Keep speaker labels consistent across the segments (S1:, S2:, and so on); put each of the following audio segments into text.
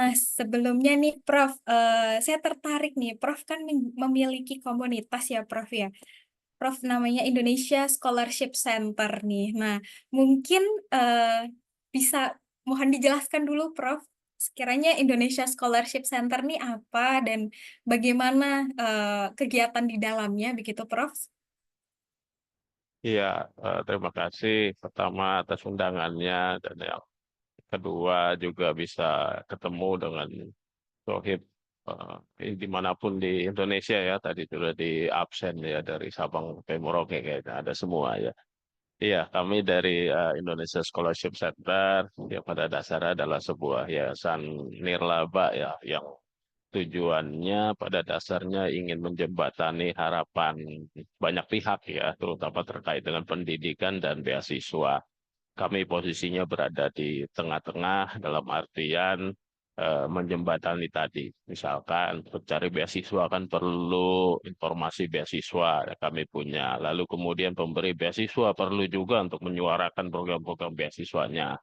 S1: Nah, sebelumnya nih Prof, saya tertarik nih, Prof kan memiliki komunitas ya Prof ya. Prof namanya Indonesia Scholarship Center nih. Nah, mungkin bisa mohon dijelaskan dulu Prof, sekiranya Indonesia Scholarship Center nih apa dan bagaimana kegiatan di dalamnya begitu Prof?
S2: Iya, terima kasih pertama atas undangannya dan yang kedua juga bisa ketemu dengan Sohib dimanapun di Indonesia ya. Tadi sudah di absen ya dari Sabang sampai Merauke kayaknya ada semua ya. Iya, kami dari Indonesia Scholarship Center yang pada dasarnya adalah sebuah yayasan nirlaba ya yang tujuannya pada dasarnya ingin menjembatani harapan banyak pihak ya, terutama terkait dengan pendidikan dan beasiswa. Kami posisinya berada di tengah-tengah dalam artian menjembatani tadi. Misalkan untuk cari beasiswa kan perlu informasi beasiswa kami punya. Lalu kemudian pemberi beasiswa perlu juga untuk menyuarakan program-program beasiswanya.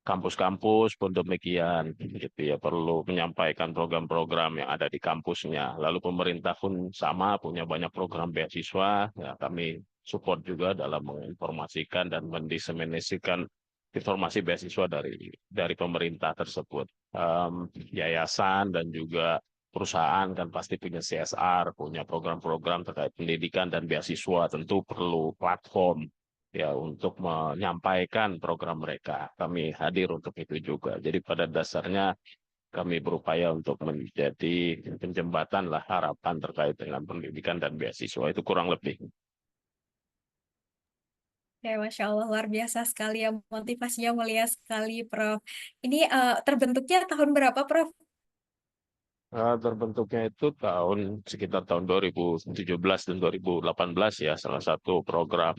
S2: Kampus-kampus pun demikian, gitu ya, perlu menyampaikan program-program yang ada di kampusnya. Lalu pemerintah pun sama, punya banyak program beasiswa, ya kami support juga dalam menginformasikan dan mendiseminasikan informasi beasiswa dari pemerintah tersebut. Yayasan dan juga perusahaan kan pasti punya CSR, punya program-program terkait pendidikan dan beasiswa, tentu perlu platform ya untuk menyampaikan program mereka. Kami hadir untuk itu juga. Jadi pada dasarnya kami berupaya untuk menjadi penjembatan lah harapan terkait dengan pendidikan dan beasiswa itu kurang lebih.
S1: Ya, Masya Allah, luar biasa sekali ya, motivasinya mulia sekali, Prof. Ini terbentuknya tahun berapa, Prof?
S2: Terbentuknya itu sekitar tahun 2017 dan 2018 ya. Salah satu program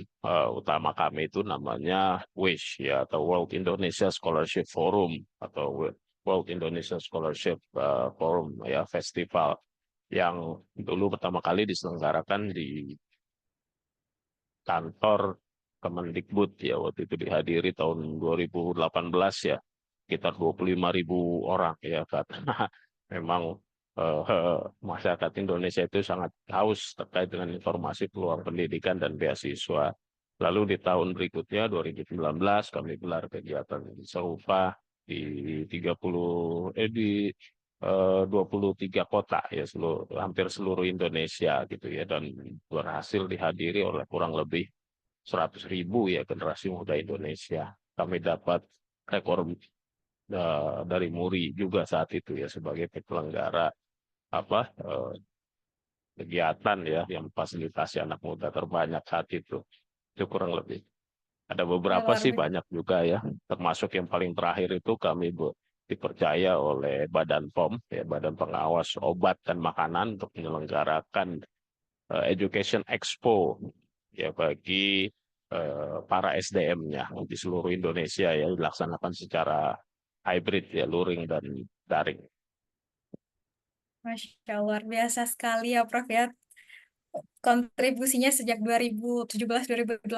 S2: utama kami itu namanya WISH ya atau World Indonesia Scholarship Forum atau World Indonesia Scholarship Forum ya festival yang dulu pertama kali diselenggarakan di kantor Kemendikbud ya waktu itu dihadiri tahun 2018 ya sekitar 25.000 orang ya karena memang masyarakat Indonesia itu sangat haus terkait dengan informasi peluang pendidikan dan beasiswa. Lalu di tahun berikutnya 2019 kami gelar kegiatan serupa di 23 kota ya hampir seluruh Indonesia gitu ya dan berhasil dihadiri oleh kurang lebih 100.000 ya generasi muda Indonesia. Kami dapat rekor dari Muri juga saat itu ya sebagai penyelenggara apa kegiatan ya yang fasilitasi anak muda terbanyak saat itu. Itu kurang lebih. Ada
S1: Ya,
S2: beberapa
S1: luar
S2: sih
S1: biasa.
S2: banyak juga ya, termasuk yang paling terakhir itu kami dipercaya oleh Badan POM, ya Badan Pengawas Obat dan Makanan untuk menyelenggarakan Education Expo ya bagi para SDM-nya di seluruh Indonesia ya dilaksanakan secara hybrid ya luring dan daring.
S1: Masya Allah, luar biasa sekali ya, Prof ya. Kontribusinya sejak 2017-2018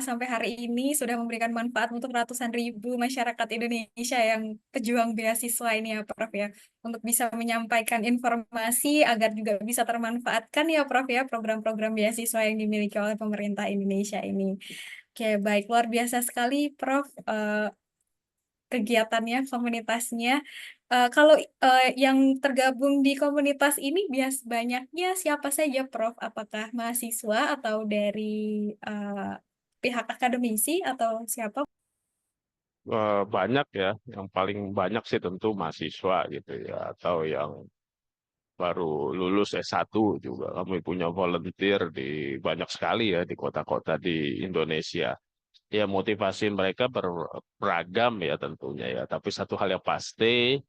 S1: sampai hari ini sudah memberikan manfaat untuk ratusan ribu masyarakat Indonesia yang pejuang beasiswa ini ya, Prof ya. Untuk bisa menyampaikan informasi agar juga bisa termanfaatkan ya, Prof ya, program-program beasiswa yang dimiliki oleh pemerintah Indonesia ini. Oke, baik. Luar biasa sekali, Prof. Kegiatannya, komunitasnya. Kalau yang tergabung di komunitas ini banyaknya siapa saja, Prof? Apakah mahasiswa atau dari eh, pihak akademisi atau siapa?
S2: Banyak ya, yang paling banyak sih tentu mahasiswa gitu ya, atau yang baru lulus S1 juga. Kami punya volunteer di banyak sekali ya di kota-kota di Indonesia. Ya motivasi mereka beragam ya tentunya ya. Tapi satu hal yang pasti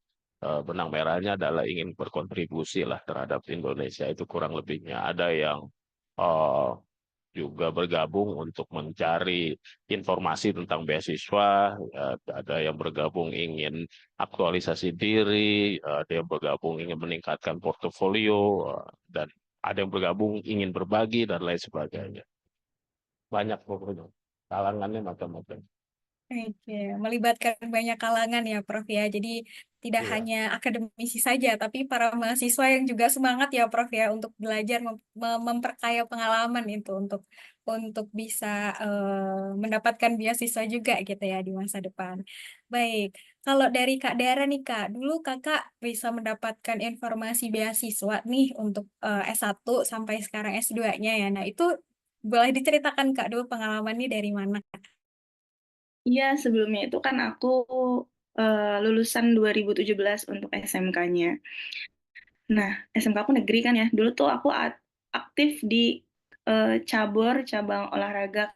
S2: benang merahnya adalah ingin berkontribusi lah terhadap Indonesia itu kurang lebihnya. Ada yang eh, juga bergabung untuk mencari informasi tentang beasiswa, ya, ada yang bergabung ingin aktualisasi diri, ada yang bergabung ingin meningkatkan portofolio, dan ada yang bergabung ingin berbagi dan lain sebagainya. Banyak pokoknya, kalangannya macam-macam.
S1: Oke, melibatkan banyak kalangan ya, Prof ya. Jadi tidak
S2: Iya.
S1: hanya akademisi saja, tapi para mahasiswa yang juga semangat ya Prof ya untuk belajar memperkaya pengalaman itu untuk bisa mendapatkan beasiswa juga gitu ya di masa depan. Baik, kalau dari Kak Dara nih Kak, dulu Kakak bisa mendapatkan informasi beasiswa nih untuk S1 sampai sekarang S2-nya ya. Nah, itu boleh diceritakan Kak dulu pengalamannya dari mana?
S3: Iya, sebelumnya itu kan aku lulusan 2017 untuk SMK-nya. Nah, SMK aku negeri kan ya. Dulu tuh aku aktif di cabang olahraga.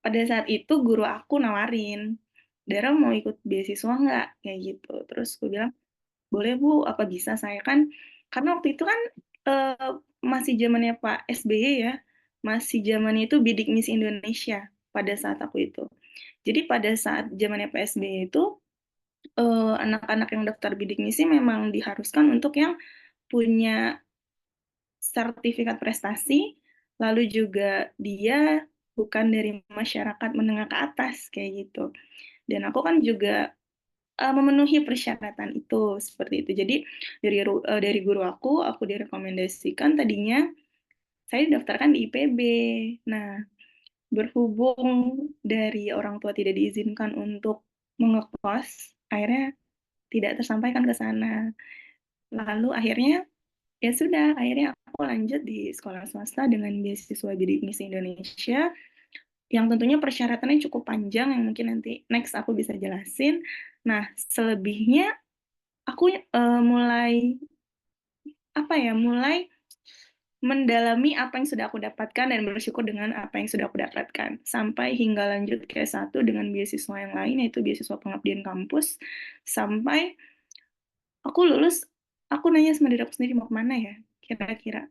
S3: Pada saat itu guru aku nawarin, Dara mau ikut beasiswa nggak? Kayak gitu. Terus aku bilang, boleh Bu, apa bisa saya kan? Karena waktu itu kan eh, masih zamannya Pak SBY ya, masih zamannya itu Bidik Misi Indonesia pada saat aku itu. Jadi pada saat zamannya Pak SBY itu anak-anak yang daftar bidik misi memang diharuskan untuk yang punya sertifikat prestasi, lalu juga dia bukan dari masyarakat menengah ke atas kayak gitu. Dan aku kan juga memenuhi persyaratan itu seperti itu. Jadi dari guru aku direkomendasikan tadinya saya didaftarkan di IPB. Nah, berhubung dari orang tua tidak diizinkan untuk mengekos, akhirnya tidak tersampaikan ke sana. Lalu akhirnya ya sudah, akhirnya aku lanjut di sekolah swasta dengan beasiswa Bidik Misi Indonesia yang tentunya persyaratannya cukup panjang yang mungkin nanti next aku bisa jelasin. Nah, selebihnya aku mulai apa ya, mulai mendalami apa yang sudah aku dapatkan dan bersyukur dengan apa yang sudah aku dapatkan sampai hingga lanjut ke S1 dengan beasiswa yang lain yaitu beasiswa pengabdian kampus sampai aku lulus, aku nanya sama diri aku sendiri mau kemana ya kira-kira,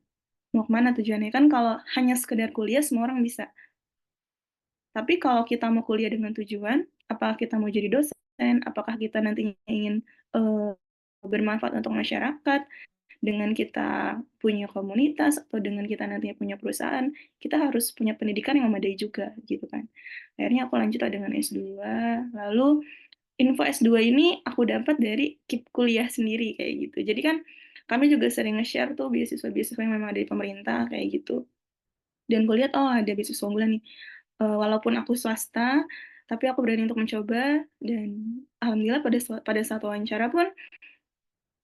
S3: mau kemana tujuannya. Kan kalau hanya sekedar kuliah semua orang bisa, tapi kalau kita mau kuliah dengan tujuan, apakah kita mau jadi dosen, apakah kita nantinya ingin eh, bermanfaat untuk masyarakat, dengan kita punya komunitas atau dengan kita nantinya punya perusahaan, kita harus punya pendidikan yang memadai juga gitu kan. Akhirnya aku lanjut dengan S2, lalu info S2 ini aku dapat dari KIP kuliah sendiri kayak gitu. Jadi kan kami juga sering nge-share tuh beasiswa-beasiswa yang memang dari pemerintah kayak gitu. Dan aku lihat, oh ada beasiswa unggulan nih. Walaupun aku swasta, tapi aku berani untuk mencoba dan alhamdulillah pada saat wawancara pun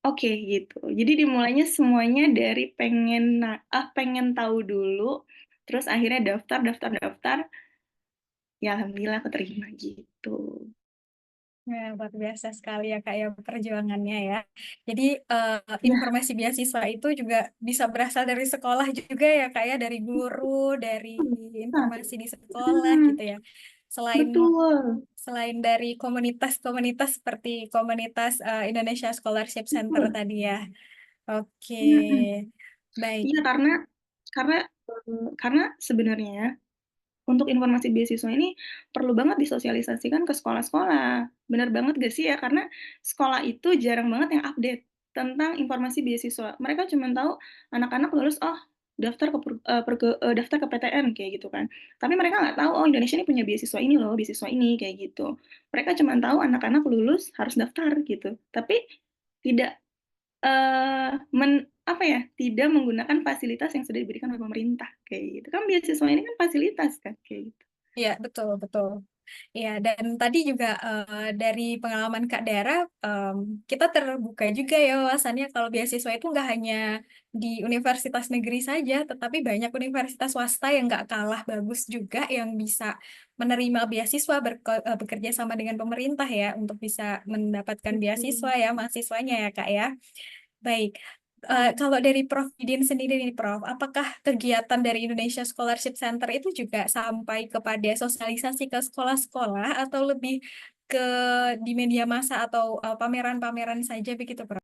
S3: oke gitu. Jadi dimulainya semuanya dari pengen tahu dulu, terus akhirnya daftar, daftar, daftar, ya alhamdulillah keterima gitu.
S1: Ya, luar biasa sekali ya Kak ya perjuangannya ya. Jadi
S3: Ya,
S1: informasi beasiswa itu juga bisa berasal dari sekolah juga ya Kak ya, dari guru, dari
S3: nah,
S1: informasi di sekolah gitu ya. Selain
S3: betul.
S1: selain dari komunitas-komunitas seperti komunitas Indonesia Scholarship Center
S3: Betul.
S1: tadi ya. Oke,
S3: Iya,
S1: baik.
S3: iya karena karena sebenarnya ya, untuk informasi beasiswa ini perlu banget disosialisasikan ke sekolah-sekolah. Benar banget gak sih ya? Karena sekolah itu jarang banget yang update tentang informasi beasiswa. Mereka cuma tahu anak-anak lulus, oh daftar daftar ke PTN kayak gitu kan. Tapi mereka nggak tahu, oh Indonesia ini punya beasiswa ini loh, beasiswa ini kayak gitu. Mereka cuma tahu anak-anak lulus harus daftar gitu. Tapi tidak apa ya, tidak menggunakan fasilitas yang sudah diberikan oleh pemerintah kayak gitu. Kan beasiswa ini kan fasilitas kan kayak gitu.
S1: Iya, betul, betul. Ya, dan tadi juga dari pengalaman Kak Dara, kita terbuka juga ya wawasannya kalau beasiswa itu nggak hanya di universitas negeri saja, tetapi banyak universitas swasta yang nggak kalah bagus juga yang bisa menerima beasiswa bekerja sama dengan pemerintah ya untuk bisa mendapatkan beasiswa
S3: Betul.
S1: ya mahasiswanya ya Kak ya. Baik. Kalau dari Prof. Didin sendiri nih, Prof, apakah kegiatan dari Indonesia Scholarship Center itu juga sampai kepada sosialisasi ke sekolah-sekolah atau lebih ke di media massa atau pameran-pameran saja begitu, Prof?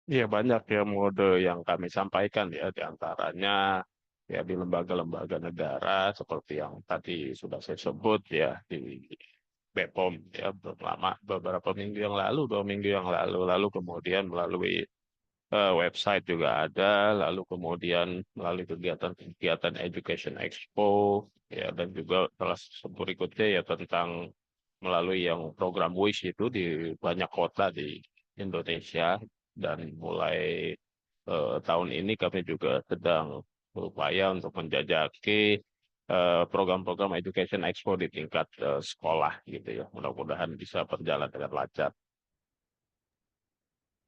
S2: Iya banyak ya mode yang kami sampaikan ya di antaranya ya di lembaga-lembaga negara seperti yang tadi sudah saya sebut ya di BPOM ya beberapa minggu yang lalu 2 minggu yang lalu lalu kemudian melalui website juga ada lalu kemudian melalui kegiatan-kegiatan Education Expo ya, dan juga salah satu berikutnya ya tentang melalui yang program WISH itu di banyak kota di Indonesia, dan mulai tahun ini kami juga sedang berupaya untuk menjajaki program-program education expo di tingkat sekolah gitu ya. Mudah-mudahan bisa berjalan dengan lancar.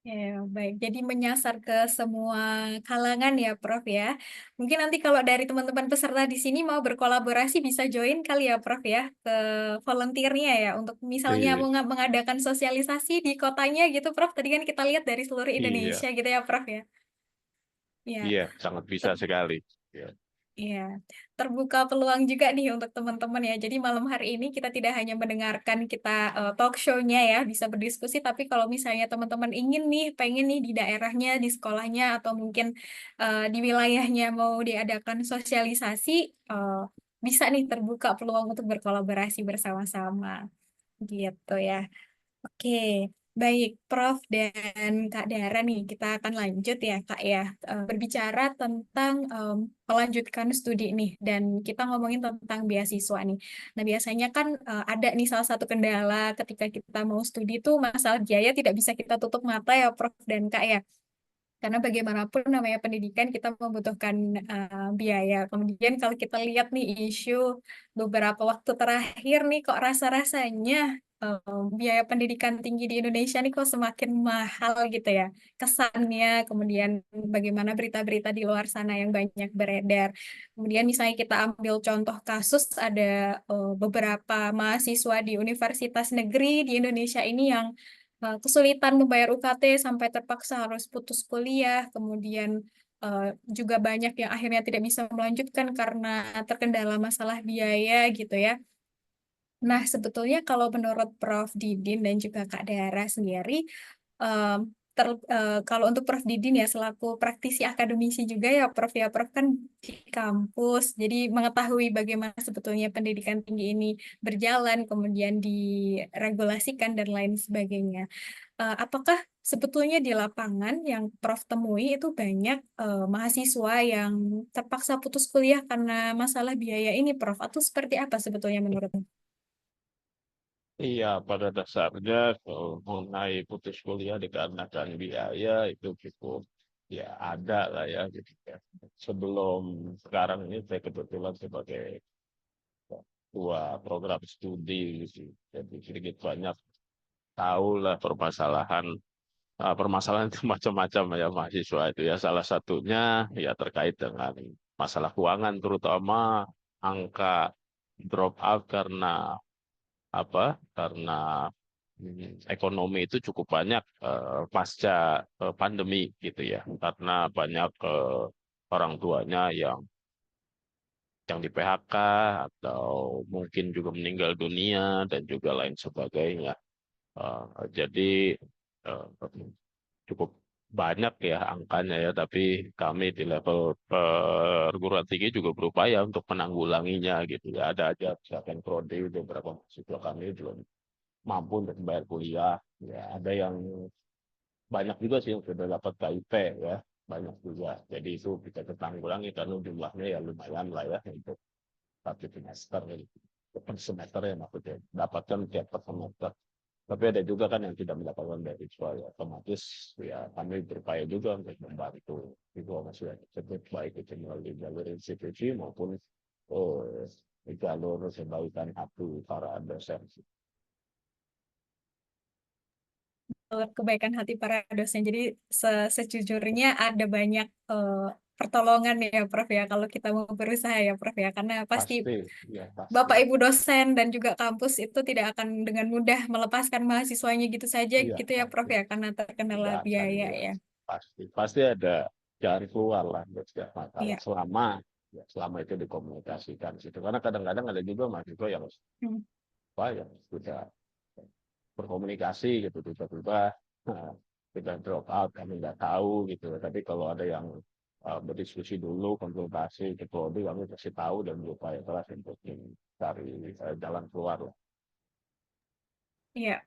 S1: Ya, baik. Jadi menyasar ke semua kalangan ya, Prof ya. Mungkin nanti kalau dari teman-teman peserta di sini mau berkolaborasi bisa join kali ya, Prof ya, ke volunteernya ya, untuk misalnya
S2: Iya,
S1: mengadakan sosialisasi di kotanya gitu, Prof. Tadi kan kita lihat dari seluruh
S2: iya,
S1: Indonesia gitu ya, Prof ya. Ya,
S2: iya, sangat bisa sekali. Ya.
S1: iya, terbuka peluang juga nih untuk teman-teman ya. Jadi malam hari ini kita tidak hanya mendengarkan kita talk show-nya ya, bisa berdiskusi, tapi kalau misalnya teman-teman ingin nih, pengen nih di daerahnya, di sekolahnya, atau mungkin di wilayahnya mau diadakan sosialisasi, bisa nih terbuka peluang untuk berkolaborasi bersama-sama gitu ya. Oke, baik Prof dan Kak Dara nih, kita akan lanjut ya Kak ya, berbicara tentang melanjutkan studi nih, dan kita ngomongin tentang beasiswa nih. Nah biasanya kan ada nih salah satu kendala ketika kita mau studi tuh masalah biaya tidak bisa kita tutup mata ya Prof dan Kak ya. Karena bagaimanapun namanya pendidikan kita membutuhkan biaya. Kemudian kalau kita lihat nih isu beberapa waktu terakhir nih kok rasa-rasanya biaya pendidikan tinggi di Indonesia nih kok semakin mahal gitu ya. Kesannya, kemudian bagaimana berita-berita di luar sana yang banyak beredar. Kemudian misalnya kita ambil contoh kasus ada beberapa mahasiswa di universitas negeri di Indonesia ini yang kesulitan membayar UKT sampai terpaksa harus putus kuliah, kemudian juga banyak yang akhirnya tidak bisa melanjutkan karena terkendala masalah biaya gitu ya. Nah, sebetulnya kalau menurut Prof. Didin dan juga Kak Dara sendiri, em, kalau untuk Prof. Didin ya selaku praktisi akademisi juga ya Prof ya, Prof kan di kampus, jadi mengetahui bagaimana sebetulnya pendidikan tinggi ini berjalan, kemudian diregulasikan dan lain sebagainya. Apakah sebetulnya di lapangan yang Prof temui itu banyak mahasiswa yang terpaksa putus kuliah karena masalah biaya ini, Prof? Atau seperti apa sebetulnya menurutmu?
S2: Iya, pada dasarnya kalau mengenai putus kuliah dikarenakan biaya itu cukup ya ada lah ya gitu ya. Sebelum sekarang ini saya kebetulan sebagai ketua program studi gitu. Jadi sedikit banyak tahu lah permasalahan permasalahan itu macam-macam ya mahasiswa itu ya. Salah satunya ya terkait dengan masalah keuangan, terutama angka drop out karena apa? Karena ekonomi itu cukup banyak pasca pandemi gitu ya, karena banyak orang tuanya yang di PHK atau mungkin juga meninggal dunia dan juga lain sebagainya. Jadi eh, cukup banyak ya angkanya ya, tapi kami di level perguruan tinggi juga berupaya untuk menanggulanginya gitu ya. Ada aja misalkan prodi beberapa mahasiswa kami belum mampu untuk bayar kuliah. Ya, ada yang banyak juga sih yang sudah dapat KIP ya, banyak juga. Jadi itu bisa tertanggulangi karena jumlahnya ya lumayan lah ya untuk satu semester, per semester ya maksudnya dapatkan tiap per semester. Tapi ada juga kan yang tidak mendapatkan beasiswa ya, otomatis ya kami berupaya juga untuk membantu itu maksudnya tersebut, baik itu melalui jalur institusi maupun jalur kebaikan hati para dosen.
S1: Kebaikan hati para dosen. Jadi sejujurnya ada banyak pertolongan ya Prof ya kalau kita mau berusaha ya Prof ya, karena pasti
S2: Pasti, ya pasti.
S1: Bapak Ibu dosen dan juga kampus itu tidak akan dengan mudah melepaskan mahasiswanya gitu saja
S2: Iya,
S1: gitu ya Prof
S2: pasti.
S1: ya, karena terkendala
S2: Tidak akan
S1: biaya
S2: ya.
S1: ya.
S2: Pasti ada jalan keluar lah buat setiap masalah
S1: Iya.
S2: selama itu dikomunikasikan situ, karena kadang-kadang ada juga mahasiswa yang
S1: Hmm.
S2: apa yang sudah berkomunikasi gitu tiba-tiba nah, kita drop out, kami nggak tahu gitu, tapi kalau ada yang berdiskusi dulu, konsultasi ke prodi, kami kasih tahu dan berupaya keras untuk mencari jalan keluar lah.
S1: Iya.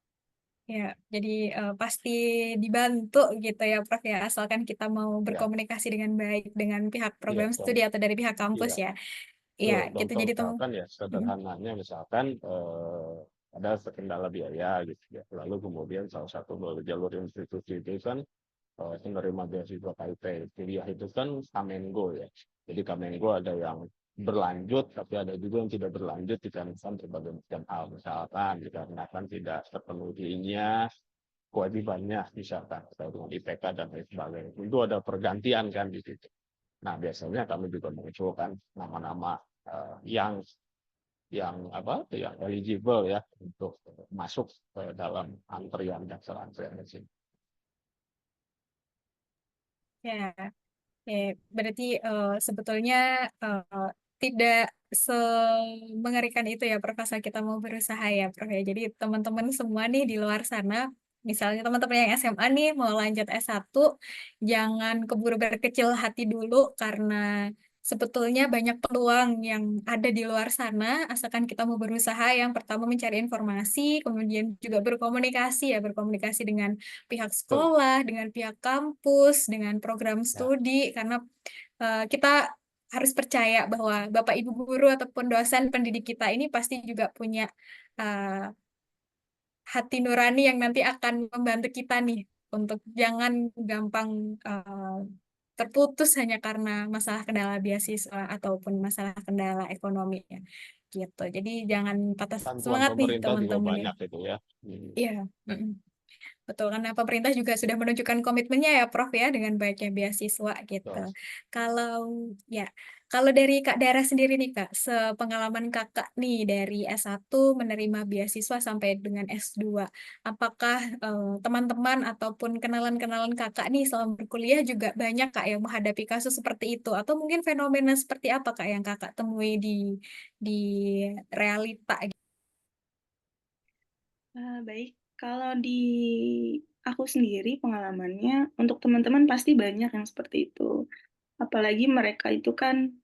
S1: Ya, jadi pasti dibantu gitu ya Prof ya, asalkan kita mau
S2: Ya,
S1: berkomunikasi dengan baik dengan pihak
S2: iya,
S1: program studi atau dari pihak kampus
S2: iya,
S1: ya. Iya,
S2: Tuh,
S1: gitu.
S2: contoh
S1: Jadi
S2: misalkan ya
S1: Mm-mm.
S2: sederhananya misalkan ada kendala biaya gitu ya. Lalu kemudian salah satu jalur institusi itu kan penerima beasiswa KIP kuliah itu kan Kamengo ya. Jadi Kamengo ada yang berlanjut, tapi ada juga yang tidak berlanjut dikarenakan berbagai macam hal. Misalkan dikarenakan tidak terpenuhinya kewajibannya, misalkan terkait dengan IPK dan lain sebagainya. Itu ada pergantian kan di situ. Nah, biasanya kami juga mengusulkan nama-nama yang apa yang eligible ya untuk masuk ke dalam antrian daftar antrian di sini.
S1: Ya, ya, berarti sebetulnya tidak semengerikan itu ya Prof asal kita mau berusaha ya Prof ya. Jadi teman-teman semua nih di luar sana, misalnya teman-teman yang SMA nih mau lanjut S1, jangan keburu berkecil hati dulu karena sebetulnya banyak peluang yang ada di luar sana asalkan kita mau berusaha. Yang pertama mencari informasi, kemudian juga berkomunikasi ya, berkomunikasi dengan pihak
S2: Betul.
S1: sekolah, dengan pihak kampus, dengan program
S2: Ya.
S1: studi, karena kita harus percaya bahwa Bapak Ibu guru ataupun dosen pendidik kita ini pasti juga punya uh, hati nurani yang nanti akan membantu kita nih untuk jangan gampang terputus hanya karena masalah kendala beasiswa ataupun masalah kendala ekonomi ya. Gitu. Jadi jangan patah
S2: Bantuan
S1: semangat nih
S2: pemerintah juga
S1: teman-teman ya.
S2: banyak itu ya.
S1: Iya. Mm-mm. Betul, karena pemerintah juga sudah menunjukkan komitmennya ya, Prof ya, dengan baiknya beasiswa gitu.
S2: Betul.
S1: Kalau ya, kalau dari Kak Dara sendiri nih Kak, sepengalaman Kakak nih dari S1 menerima beasiswa sampai dengan S2, apakah teman-teman ataupun kenalan-kenalan Kakak nih selama berkuliah juga banyak Kak yang menghadapi kasus seperti itu, atau mungkin fenomena seperti apa Kak yang Kakak temui di realita?
S3: Baik, kalau di aku sendiri pengalamannya untuk teman-teman pasti banyak yang seperti itu. Apalagi mereka itu kan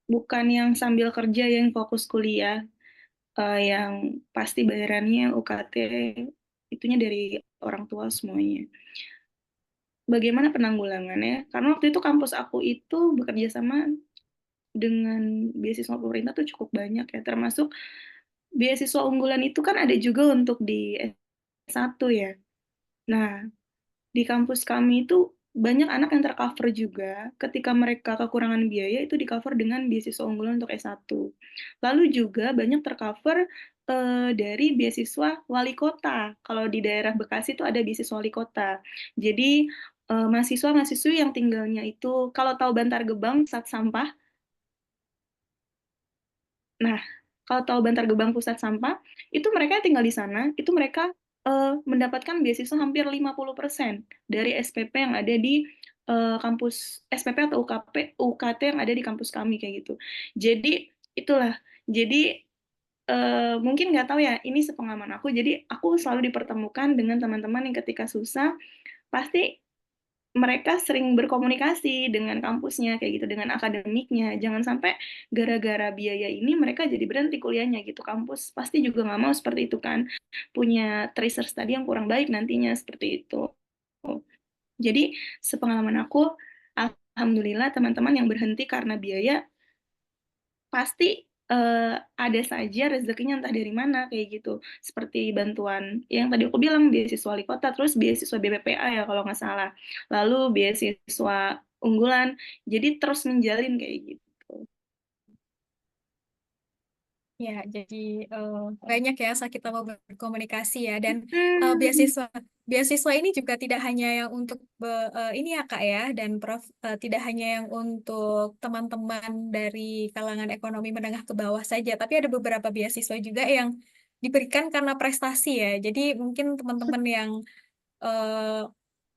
S3: bukan yang sambil kerja yang fokus kuliah, yang pasti bayarannya UKT itunya dari orang tua semuanya. Bagaimana penanggulangannya? Karena waktu itu kampus aku itu bekerja sama dengan beasiswa pemerintah tuh cukup banyak ya, termasuk beasiswa unggulan itu kan ada juga untuk di S1 ya. Nah, di kampus kami itu banyak anak yang tercover juga ketika mereka kekurangan biaya itu di cover dengan beasiswa unggulan untuk S1. Lalu juga banyak tercover dari beasiswa wali kota. Kalau di daerah Bekasi itu ada beasiswa wali kota. Jadi mahasiswa-mahasiswi yang tinggalnya itu kalau tahu Bantar Gebang Sat Sampah. Nah, kalau tahu Bantar Gebang Pusat Sampah, itu mereka tinggal di sana, itu mereka mendapatkan beasiswa hampir 50% dari SPP yang ada di kampus SPP atau UKT yang ada di kampus kami kayak gitu. Jadi itulah. Jadi mungkin nggak tahu ya, ini sepengalaman aku. Jadi aku selalu dipertemukan dengan teman-teman yang ketika susah pasti mereka sering berkomunikasi dengan kampusnya kayak gitu dengan akademiknya jangan sampai gara-gara biaya ini mereka jadi berhenti kuliahnya gitu kampus pasti juga nggak mau seperti itu kan punya tracer study yang kurang baik nantinya seperti itu jadi sepengalaman aku alhamdulillah teman-teman yang berhenti karena biaya pasti ada saja rezekinya entah dari mana kayak gitu seperti bantuan yang tadi aku bilang beasiswa wali kota terus beasiswa BPPA ya kalau nggak salah lalu beasiswa unggulan jadi terus menjalin kayak gitu.
S1: Ya, jadi banyak ya saat kita mau berkomunikasi ya dan
S3: Hmm,
S1: beasiswa beasiswa ini juga tidak hanya yang untuk ini ya Kak ya dan Prof tidak hanya yang untuk teman-teman dari kalangan ekonomi menengah ke bawah saja, tapi ada beberapa beasiswa juga yang diberikan karena prestasi ya. Jadi mungkin teman-teman yang eh,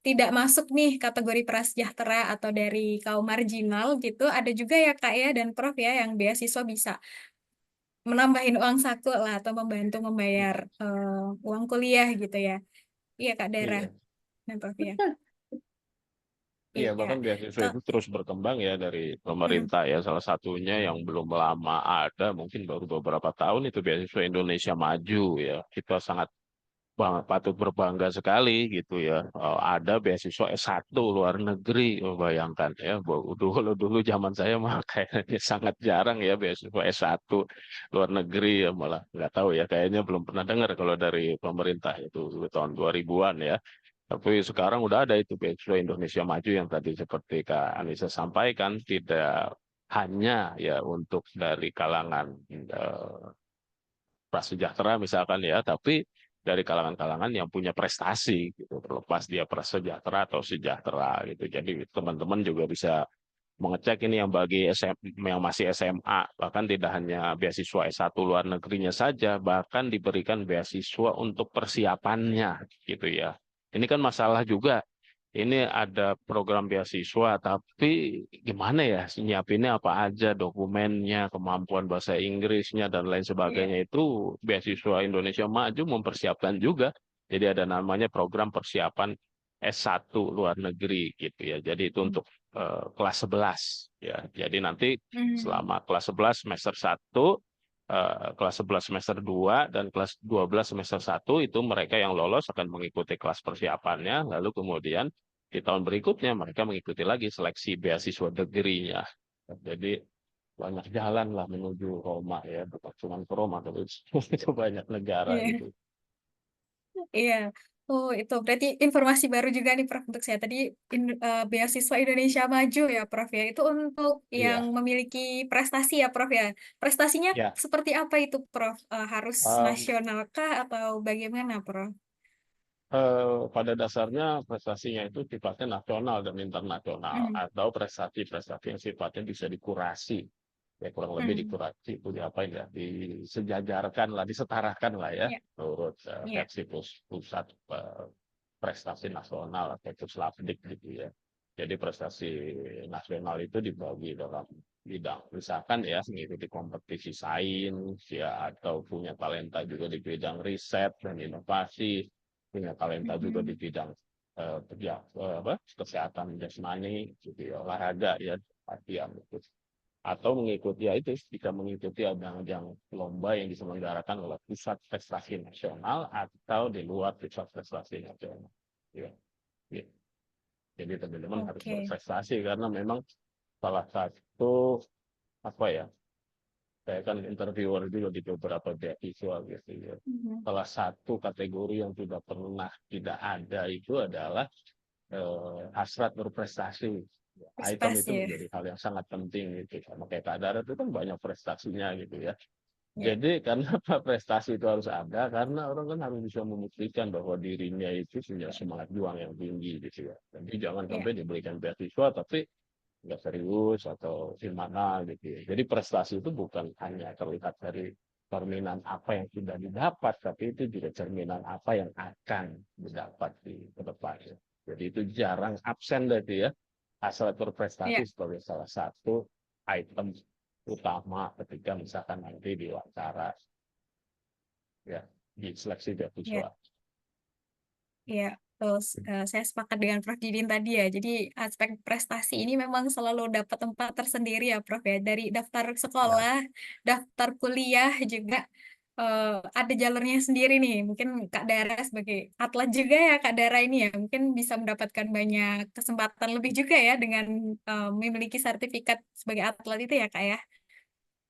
S1: tidak masuk nih kategori prasejahtera atau dari kaum marginal gitu, ada juga ya Kak ya dan Prof ya yang beasiswa bisa menambahin uang saku lah atau membantu membayar uang kuliah gitu ya. Iya Kak Dara
S2: Iya.
S1: dan Prof ya.
S3: betul.
S2: Iya,
S1: Iya.
S2: bahkan beasiswa
S1: Kak,
S2: itu terus berkembang ya dari
S1: mm,
S2: pemerintah ya. Salah satunya yang belum lama ada, mungkin baru beberapa tahun itu beasiswa Indonesia Maju ya. Kita sangat patut berbangga sekali gitu ya. Ada beasiswa S1 luar negeri, bayangkan ya. Dulu zaman saya mah kayaknya sangat jarang ya beasiswa S1 luar negeri ya, malah nggak tahu ya, kayaknya belum pernah dengar kalau dari pemerintah itu tahun 2000-an ya. Tapi sekarang udah ada itu beasiswa Indonesia Maju yang tadi seperti Kak Anissa sampaikan, tidak hanya ya untuk dari kalangan prasejahtera misalkan ya, tapi dari kalangan-kalangan yang punya prestasi gitu, terlepas dia prasejahtera atau sejahtera gitu. Jadi teman-teman juga bisa mengecek ini yang bagi yang masih SMA, bahkan tidak hanya beasiswa S1 luar negerinya saja, bahkan diberikan beasiswa untuk persiapannya gitu ya. Ini kan masalah juga, ini ada program beasiswa, tapi gimana ya nyiapinnya apa aja, dokumennya, kemampuan bahasa Inggrisnya, dan lain
S1: Iya.
S2: sebagainya itu beasiswa Indonesia Maju mempersiapkan juga. Jadi ada namanya program persiapan S1 luar negeri gitu ya. Jadi itu untuk kelas 11 ya. Jadi nanti
S1: Hmm.
S2: selama kelas 11 semester 1, kelas 11 semester 2 dan kelas 12 semester 1 itu mereka yang lolos akan mengikuti kelas persiapannya, lalu kemudian di tahun berikutnya mereka mengikuti lagi seleksi beasiswa degree-nya. Jadi banyak jalan lah menuju Roma ya, bukan cuma ke Roma, tapi itu banyak negara
S1: Iya.
S2: gitu.
S1: Iya. Oh, itu berarti informasi baru juga nih Prof untuk saya. Tadi beasiswa Indonesia Maju ya Prof ya. Itu untuk yang
S2: Iya,
S1: memiliki prestasi ya Prof ya. Prestasinya
S2: ya.
S1: seperti apa itu Prof? Harus
S2: Em,
S1: nasional kah atau bagaimana Prof?
S2: pada dasarnya prestasinya itu sifatnya nasional dan internasional,
S1: Hmm.
S2: atau prestasi-prestasi yang sifatnya bisa dikurasi, ya kurang lebih
S1: Hmm.
S2: dikurasi itu diapain ya, disejajarkan lah, disetarakan lah ya,
S1: Iya.
S2: menurut
S1: Iya.
S2: versi pusat prestasi nasional atau Puslavdik gitu ya. Jadi prestasi nasional itu dibagi dalam bidang, misalkan ya mengikuti kompetisi sains ya, atau punya talenta juga di bidang riset dan inovasi, punya talenta juga di
S1: Hmm.
S2: bidang kesehatan jasmani, gitu ya, olahraga ya, latihan gitu. Atau mengikuti ya itu, jika mengikuti ajang-ajang lomba yang diselenggarakan oleh pusat prestasi nasional atau di luar pusat prestasi nasional. Ya, ya. Jadi teman-teman harus
S1: Oke.
S2: berprestasi karena memang salah satu apa ya, saya kan interviewer juga di beberapa beasiswa gitu ya.
S1: Mhm.
S2: Salah satu kategori yang sudah pernah tidak ada itu adalah hasrat berprestasi. Item
S1: Prestasi
S2: itu
S1: ya.
S2: menjadi hal yang sangat penting gitu. Sama kayak Kak Dara itu kan banyak prestasinya gitu ya.
S1: Iya.
S2: Jadi karena prestasi itu harus ada, karena orang kan harus bisa membuktikan bahwa dirinya itu punya semangat juang yang tinggi gitu ya. Jadi jangan
S1: Iya.
S2: sampai diberikan beasiswa tapi nggak serius atau gimana gitu ya. Jadi prestasi itu bukan hanya terlihat dari cerminan apa yang sudah didapat, tapi itu juga cerminan apa yang akan didapat di ke depan. Ya. Jadi itu jarang absen dari ya. Asal
S1: Iya.
S2: berprestasi sebagai salah satu item utama ketika misalkan nanti diwawancara ya, di seleksi
S1: Iya.
S2: beasiswa.
S1: Iya, terus saya sepakat dengan Prof. Didin tadi ya. Jadi aspek prestasi ini memang selalu dapat tempat tersendiri ya, Prof. Ya. Dari daftar
S2: Ya,
S1: sekolah, daftar kuliah juga ada jalurnya sendiri nih. Mungkin Kak Dara sebagai atlet juga ya, Kak Dara ini ya, mungkin bisa mendapatkan banyak kesempatan lebih juga ya dengan memiliki sertifikat sebagai atlet itu ya, Kak ya.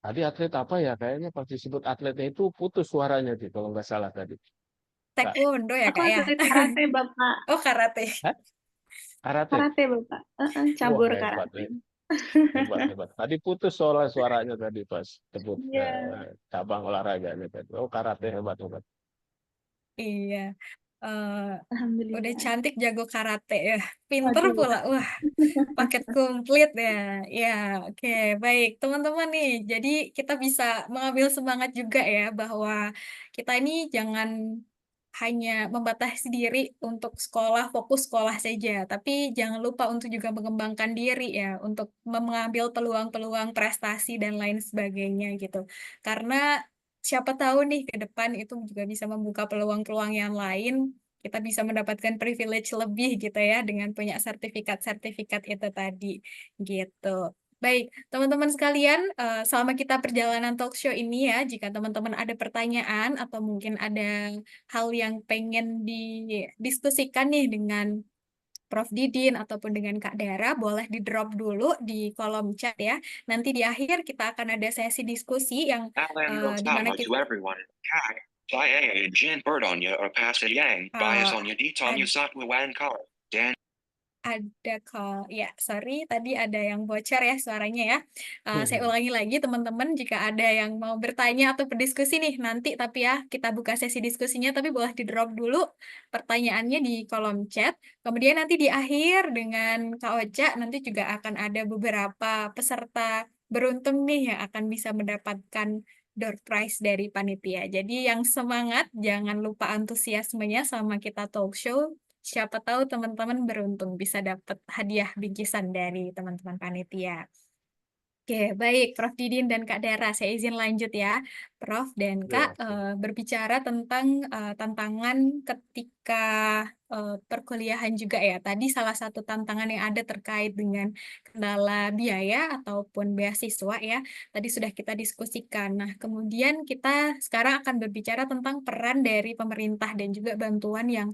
S2: tadi atlet apa ya? Kayaknya pas disebut atletnya itu putus suaranya sih kalau nggak salah tadi. Kak,
S1: Taekwondo ya,
S3: Aku
S1: Kak ya.
S3: atlet karate, Bapak.
S1: Oh, karate.
S2: hah? Karate.
S3: Karate, Bapak.
S2: Wah,
S3: Cabur
S2: hebat
S3: karate.
S2: nih. Hebat, hebat. Tadi putus soalnya suaranya tadi pas sebut
S3: Iya,
S2: cabang olahraganya tadi. Oh, karate hebat, hebat.
S1: Iya. Eh, udah
S3: alhamdulillah.
S1: cantik jago karate ya. Pinter
S3: Waduh.
S1: pula. Wah, paket komplit ya. Ya, oke. Baik, teman-teman nih. Jadi kita bisa mengambil semangat juga ya bahwa kita ini jangan hanya membatasi diri untuk sekolah, fokus sekolah saja, tapi jangan lupa untuk juga mengembangkan diri ya, untuk mengambil peluang-peluang prestasi dan lain sebagainya gitu. Karena siapa tahu nih ke depan itu juga bisa membuka peluang-peluang yang lain, kita bisa mendapatkan privilege lebih gitu ya dengan punya sertifikat-sertifikat itu tadi gitu. Baik, teman-teman sekalian, selama kita perjalanan talk show ini ya, jika teman-teman ada pertanyaan atau mungkin ada hal yang pengen didiskusikan nih dengan Prof. Didin ataupun dengan Kak Dara, boleh di-drop dulu di kolom chat ya. Nanti di akhir kita akan ada sesi diskusi yang di mana kita ada call. Ya, sorry tadi ada yang bocor ya suaranya ya. Saya ulangi lagi teman-teman, jika ada yang mau bertanya atau berdiskusi nih nanti, tapi ya kita buka sesi diskusinya, tapi boleh di-drop dulu pertanyaannya di kolom chat. Kemudian nanti di akhir dengan Kak Ocha nanti juga akan ada beberapa peserta beruntung nih yang akan bisa mendapatkan door prize dari panitia. Jadi yang semangat, jangan lupa antusiasmenya sama kita talk show. Siapa tahu teman-teman beruntung bisa dapat hadiah bingkisan dari teman-teman panitia. Oke, baik Prof. Didin dan Kak Dara, saya izin lanjut ya. Prof dan Kak berbicara tentang tantangan ketika perkuliahan juga ya. Tadi salah satu tantangan yang ada terkait dengan kendala biaya ataupun beasiswa ya. Tadi sudah kita diskusikan. Nah, kemudian kita sekarang akan berbicara tentang peran dari pemerintah dan juga bantuan yang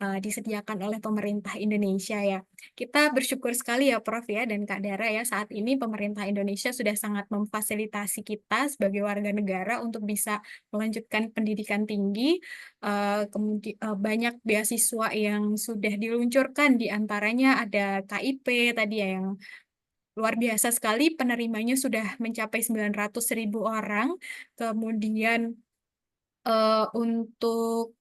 S1: disediakan oleh pemerintah Indonesia ya. Kita bersyukur sekali ya Prof ya dan Kak Dara ya, saat ini pemerintah Indonesia sudah sangat memfasilitasi kita sebagai warga negara untuk bisa melanjutkan pendidikan tinggi. Kemudian banyak beasiswa yang sudah diluncurkan, di antaranya ada KIP tadi ya yang luar biasa sekali, penerimanya sudah mencapai 900.000 orang. Kemudian untuk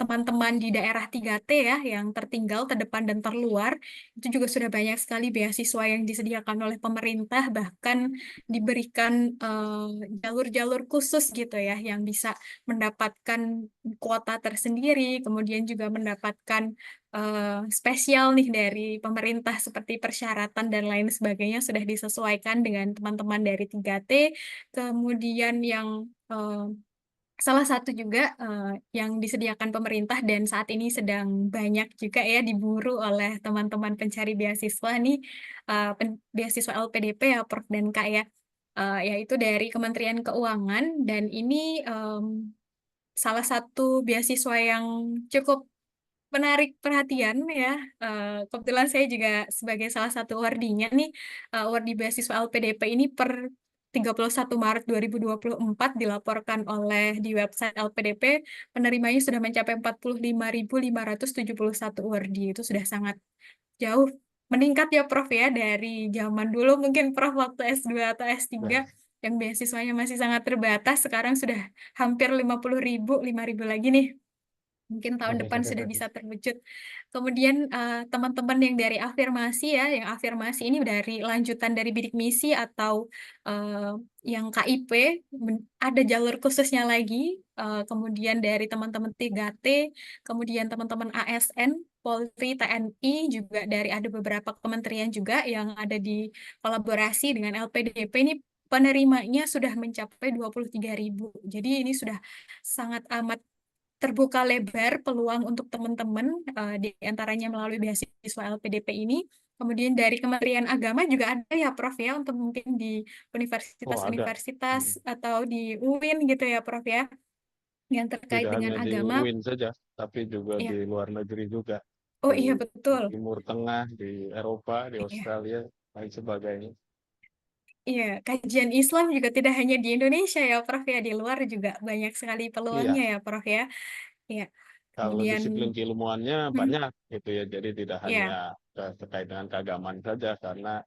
S1: teman-teman di daerah 3T ya, yang tertinggal, terdepan, dan terluar, itu juga sudah banyak sekali beasiswa yang disediakan oleh pemerintah, bahkan diberikan jalur-jalur khusus gitu ya, yang bisa mendapatkan kuota tersendiri, kemudian juga mendapatkan spesial nih dari pemerintah seperti persyaratan dan lain sebagainya sudah disesuaikan dengan teman-teman dari 3T, kemudian yang salah satu juga yang disediakan pemerintah dan saat ini sedang banyak juga ya diburu oleh teman-teman pencari beasiswa nih, beasiswa LPDP ya Prof dan Kak ya, yaitu dari Kementerian Keuangan dan ini salah satu beasiswa yang cukup menarik perhatian ya. Kebetulan saya juga sebagai salah satu awardinya nih, awardi beasiswa LPDP ini per 31 Maret 2024 dilaporkan oleh di website LPDP, penerimanya sudah mencapai 45.571 awardi. Itu sudah sangat jauh meningkat ya Prof ya, dari zaman dulu mungkin Prof waktu S2 atau S3 yang beasiswanya masih sangat terbatas, sekarang sudah hampir 50.000, 5.000 lagi nih. Mungkin tahun depan sudah bisa terwujud. Kemudian teman-teman yang dari afirmasi ya, yang afirmasi ini dari lanjutan dari bidik misi atau yang KIP, ada jalur khususnya lagi. Kemudian dari teman-teman 3T, kemudian teman-teman ASN, Polri, TNI, juga dari ada beberapa kementerian juga yang ada di kolaborasi dengan LPDP ini penerimanya sudah mencapai 23.000. Jadi ini sudah sangat amat terbuka lebar peluang untuk teman-teman, di antaranya melalui beasiswa LPDP ini. Kemudian dari Kementerian Agama juga ada ya Prof ya, untuk mungkin di
S2: ada.
S1: universitas-universitas atau di UIN gitu ya Prof ya, yang terkait
S2: Tidak
S1: dengan
S2: hanya di
S1: agama.
S2: UIN saja, tapi juga
S1: Ya.
S2: di luar negeri juga,
S1: Oh
S2: di
S1: iya betul.
S2: Timur Tengah, di Eropa, di
S1: Iya.
S2: Australia, dan sebagainya.
S1: Iya, kajian Islam juga tidak hanya di Indonesia ya Prof ya, di luar juga banyak sekali peluangnya
S2: Iya,
S1: ya Prof ya. Iya.
S2: kalau
S1: Kemudian
S2: disiplin keilmuannya
S1: hmm,
S2: banyak gitu ya, jadi tidak hanya
S1: ya,
S2: terkait dengan keagamaan saja, karena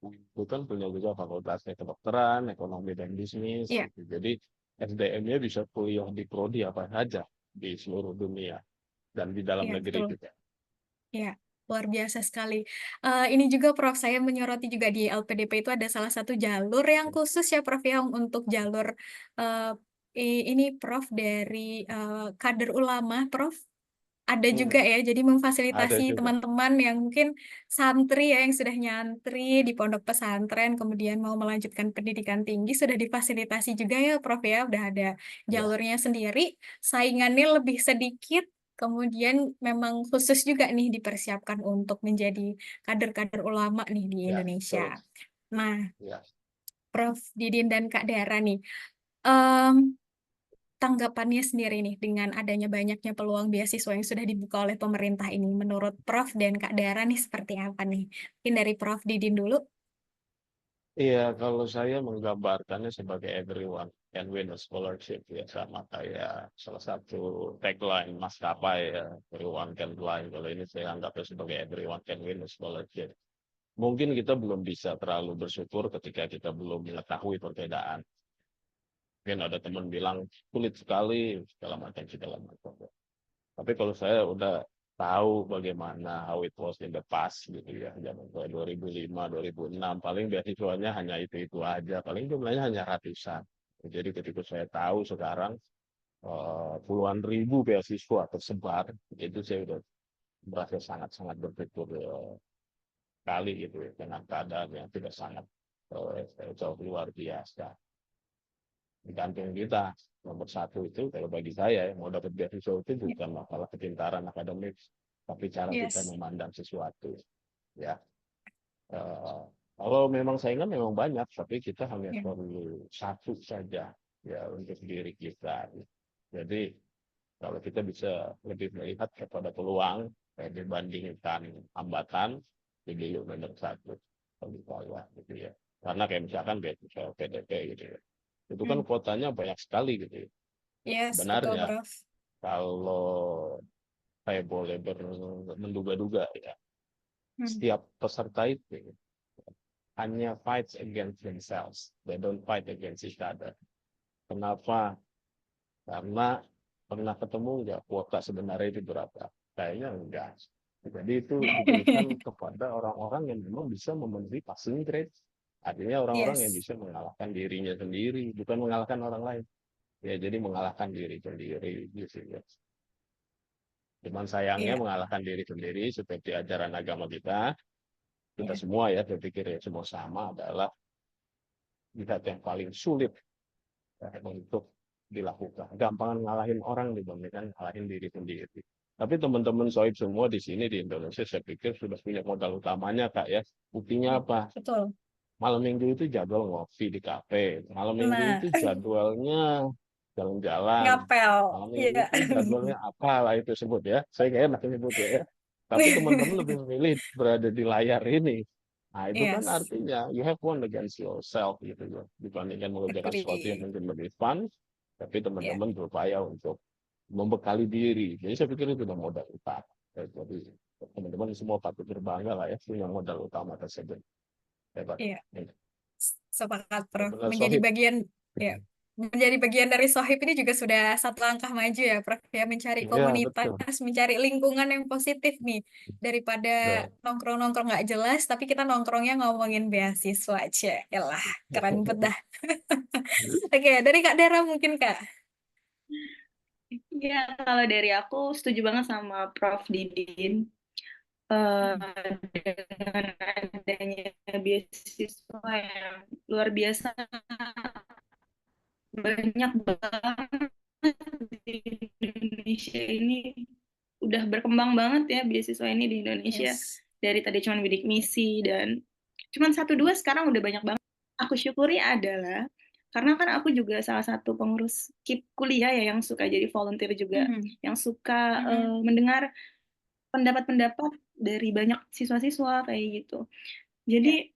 S2: itu kan punya juga fakultasnya kedokteran, ekonomi dan bisnis,
S1: iya,
S2: gitu. Jadi SDM-nya bisa kuliah di prodi apa saja di seluruh dunia dan di dalam
S1: iya
S2: negeri
S1: betul.
S2: juga.
S1: Ya, luar biasa sekali. Ini juga Prof, saya menyoroti juga di LPDP itu ada salah satu jalur yang khusus ya Prof ya, untuk jalur eh, ini Prof dari kader ulama Prof. Ada juga
S2: Hmm,
S1: ya, jadi
S2: ada
S1: memfasilitasi
S2: juga.
S1: teman-teman yang mungkin santri ya, yang sudah nyantri di pondok pesantren, kemudian mau melanjutkan pendidikan tinggi, sudah difasilitasi juga ya Prof ya, udah ada
S2: Ya,
S1: jalurnya sendiri, saingannya lebih sedikit, Kemudian memang khusus juga nih dipersiapkan untuk menjadi kader-kader ulama nih di
S2: Ya, betul.
S1: Indonesia. Nah,
S2: Ya.
S1: Prof. Didin dan Kak Dara nih, em, tanggapannya sendiri nih dengan adanya banyaknya peluang beasiswa yang sudah dibuka oleh pemerintah ini, menurut Prof. dan Kak Dara nih seperti apa nih? Mungkin dari Prof. Didin dulu.
S2: Iya, kalau saya menggambarkannya sebagai everyone can win a scholarship ya, sama kayak salah satu tagline maskapai ya, everyone can fly. Kalau ini saya anggapnya sebagai everyone can win a scholarship. Mungkin kita belum bisa terlalu bersyukur ketika kita belum mengetahui perbedaan. Mungkin ada teman bilang sulit sekali segala macam. Tapi kalau saya udah tahu bagaimana how it was in the past gitu ya, zaman 2005, 2006, paling beasiswanya hanya itu aja, paling jumlahnya hanya ratusan. Jadi ketika saya tahu sekarang puluhan ribu beasiswa tersebar, itu saya udah merasa sangat-sangat bersyukur kali gitu ya, dengan keadaan yang tidak sangat jauh luar biasa. Tergantung kita. Nomor satu itu kalau bagi saya mau dapat beasiswa itu bukan masalah kepintaran akademik, tapi cara kita
S1: Yes.
S2: memandang sesuatu. Ya, Eh, kalau memang saingan memang banyak, tapi kita hanya
S1: Ya.
S2: perlu satu saja ya untuk diri kita. Jadi kalau kita bisa lebih melihat kepada peluang dibandingkan hambatan, jadi nomor satu bagi saya gitu ya. Karena kayak misalkan beasiswa PDP gitu ya, itu kan
S1: Hmm.
S2: kuotanya banyak sekali gitu ya.
S1: Yes, betul,
S2: Sebenarnya
S1: Prof.
S2: kalau saya boleh menduga-duga ya,
S1: Hmm.
S2: setiap peserta itu hanya fight against themselves. They don't fight against each other. Kenapa? Karena pernah ketemu nggak kuota sebenarnya itu berapa? Kayaknya enggak. Jadi itu diberikan kepada orang-orang yang memang bisa memenuhi passing grade. Artinya orang-orang yang
S1: Yes.
S2: bisa mengalahkan dirinya sendiri, bukan mengalahkan orang lain. Ya, jadi mengalahkan diri sendiri gitu ya. Cuman sayangnya
S1: Iya.
S2: mengalahkan diri sendiri seperti ajaran agama kita
S1: Iya.
S2: semua ya, saya pikir ya semua sama adalah jihad yang paling sulit ya, untuk dilakukan. Gampangan ngalahin orang dibandingkan ngalahin diri sendiri. Tapi teman-teman sohib semua di sini di Indonesia saya pikir sudah punya modal utamanya Kak ya. Buktinya apa?
S1: Betul.
S2: Malam minggu itu jadwal ngopi di kafe. Malam minggu
S1: Nah,
S2: itu jadwalnya jalan-jalan.
S1: ngapel.
S2: Malam minggu
S1: Iya.
S2: itu jadwalnya apalah itu sebut ya. Saya kayaknya masih sebut ya. Tapi teman-teman lebih memilih berada di layar ini. Nah, itu kan
S1: Yes.
S2: artinya you have won against yourself gitu ya. Dibandingkan mengerjakan sesuatu yang
S1: Agree.
S2: mungkin lebih fun, tapi
S1: Iya.
S2: teman-teman berupaya untuk membekali diri. Jadi saya pikir itu udah modal utama. Jadi teman-teman semua patut berbangga lah ya punya modal utama tersebut. Hebat.
S1: Iya. Sepakat, Prof.
S2: Benar
S1: Menjadi
S2: Sohib.
S1: bagian, ya, menjadi bagian dari Sohib ini juga sudah satu langkah maju ya, Prof. Ya, mencari
S2: Iya, betul.
S1: komunitas, mencari lingkungan yang positif nih. Daripada
S2: Betul.
S1: nongkrong-nongkrong nggak jelas, tapi kita nongkrongnya ngomongin beasiswa aja. Yalah, keren banget dah. Oke, dari Kak Dara mungkin, Kak.
S3: Ya, kalau dari aku setuju banget sama Prof. Didin. Dengan adanya beasiswa yang luar biasa banyak banget di Indonesia ini, udah berkembang banget ya beasiswa ini di Indonesia.
S1: Yes.
S3: Dari tadi cuma bidik misi dan cuma satu dua, sekarang udah banyak banget. Aku syukuri adalah karena kan aku juga salah satu pengurus KIP kuliah ya, yang suka jadi volunteer juga,
S1: Mhm.
S3: yang suka
S1: Mhm.
S3: mendengar pendapat-pendapat dari banyak siswa-siswa kayak gitu.
S1: Ya.
S3: Jadi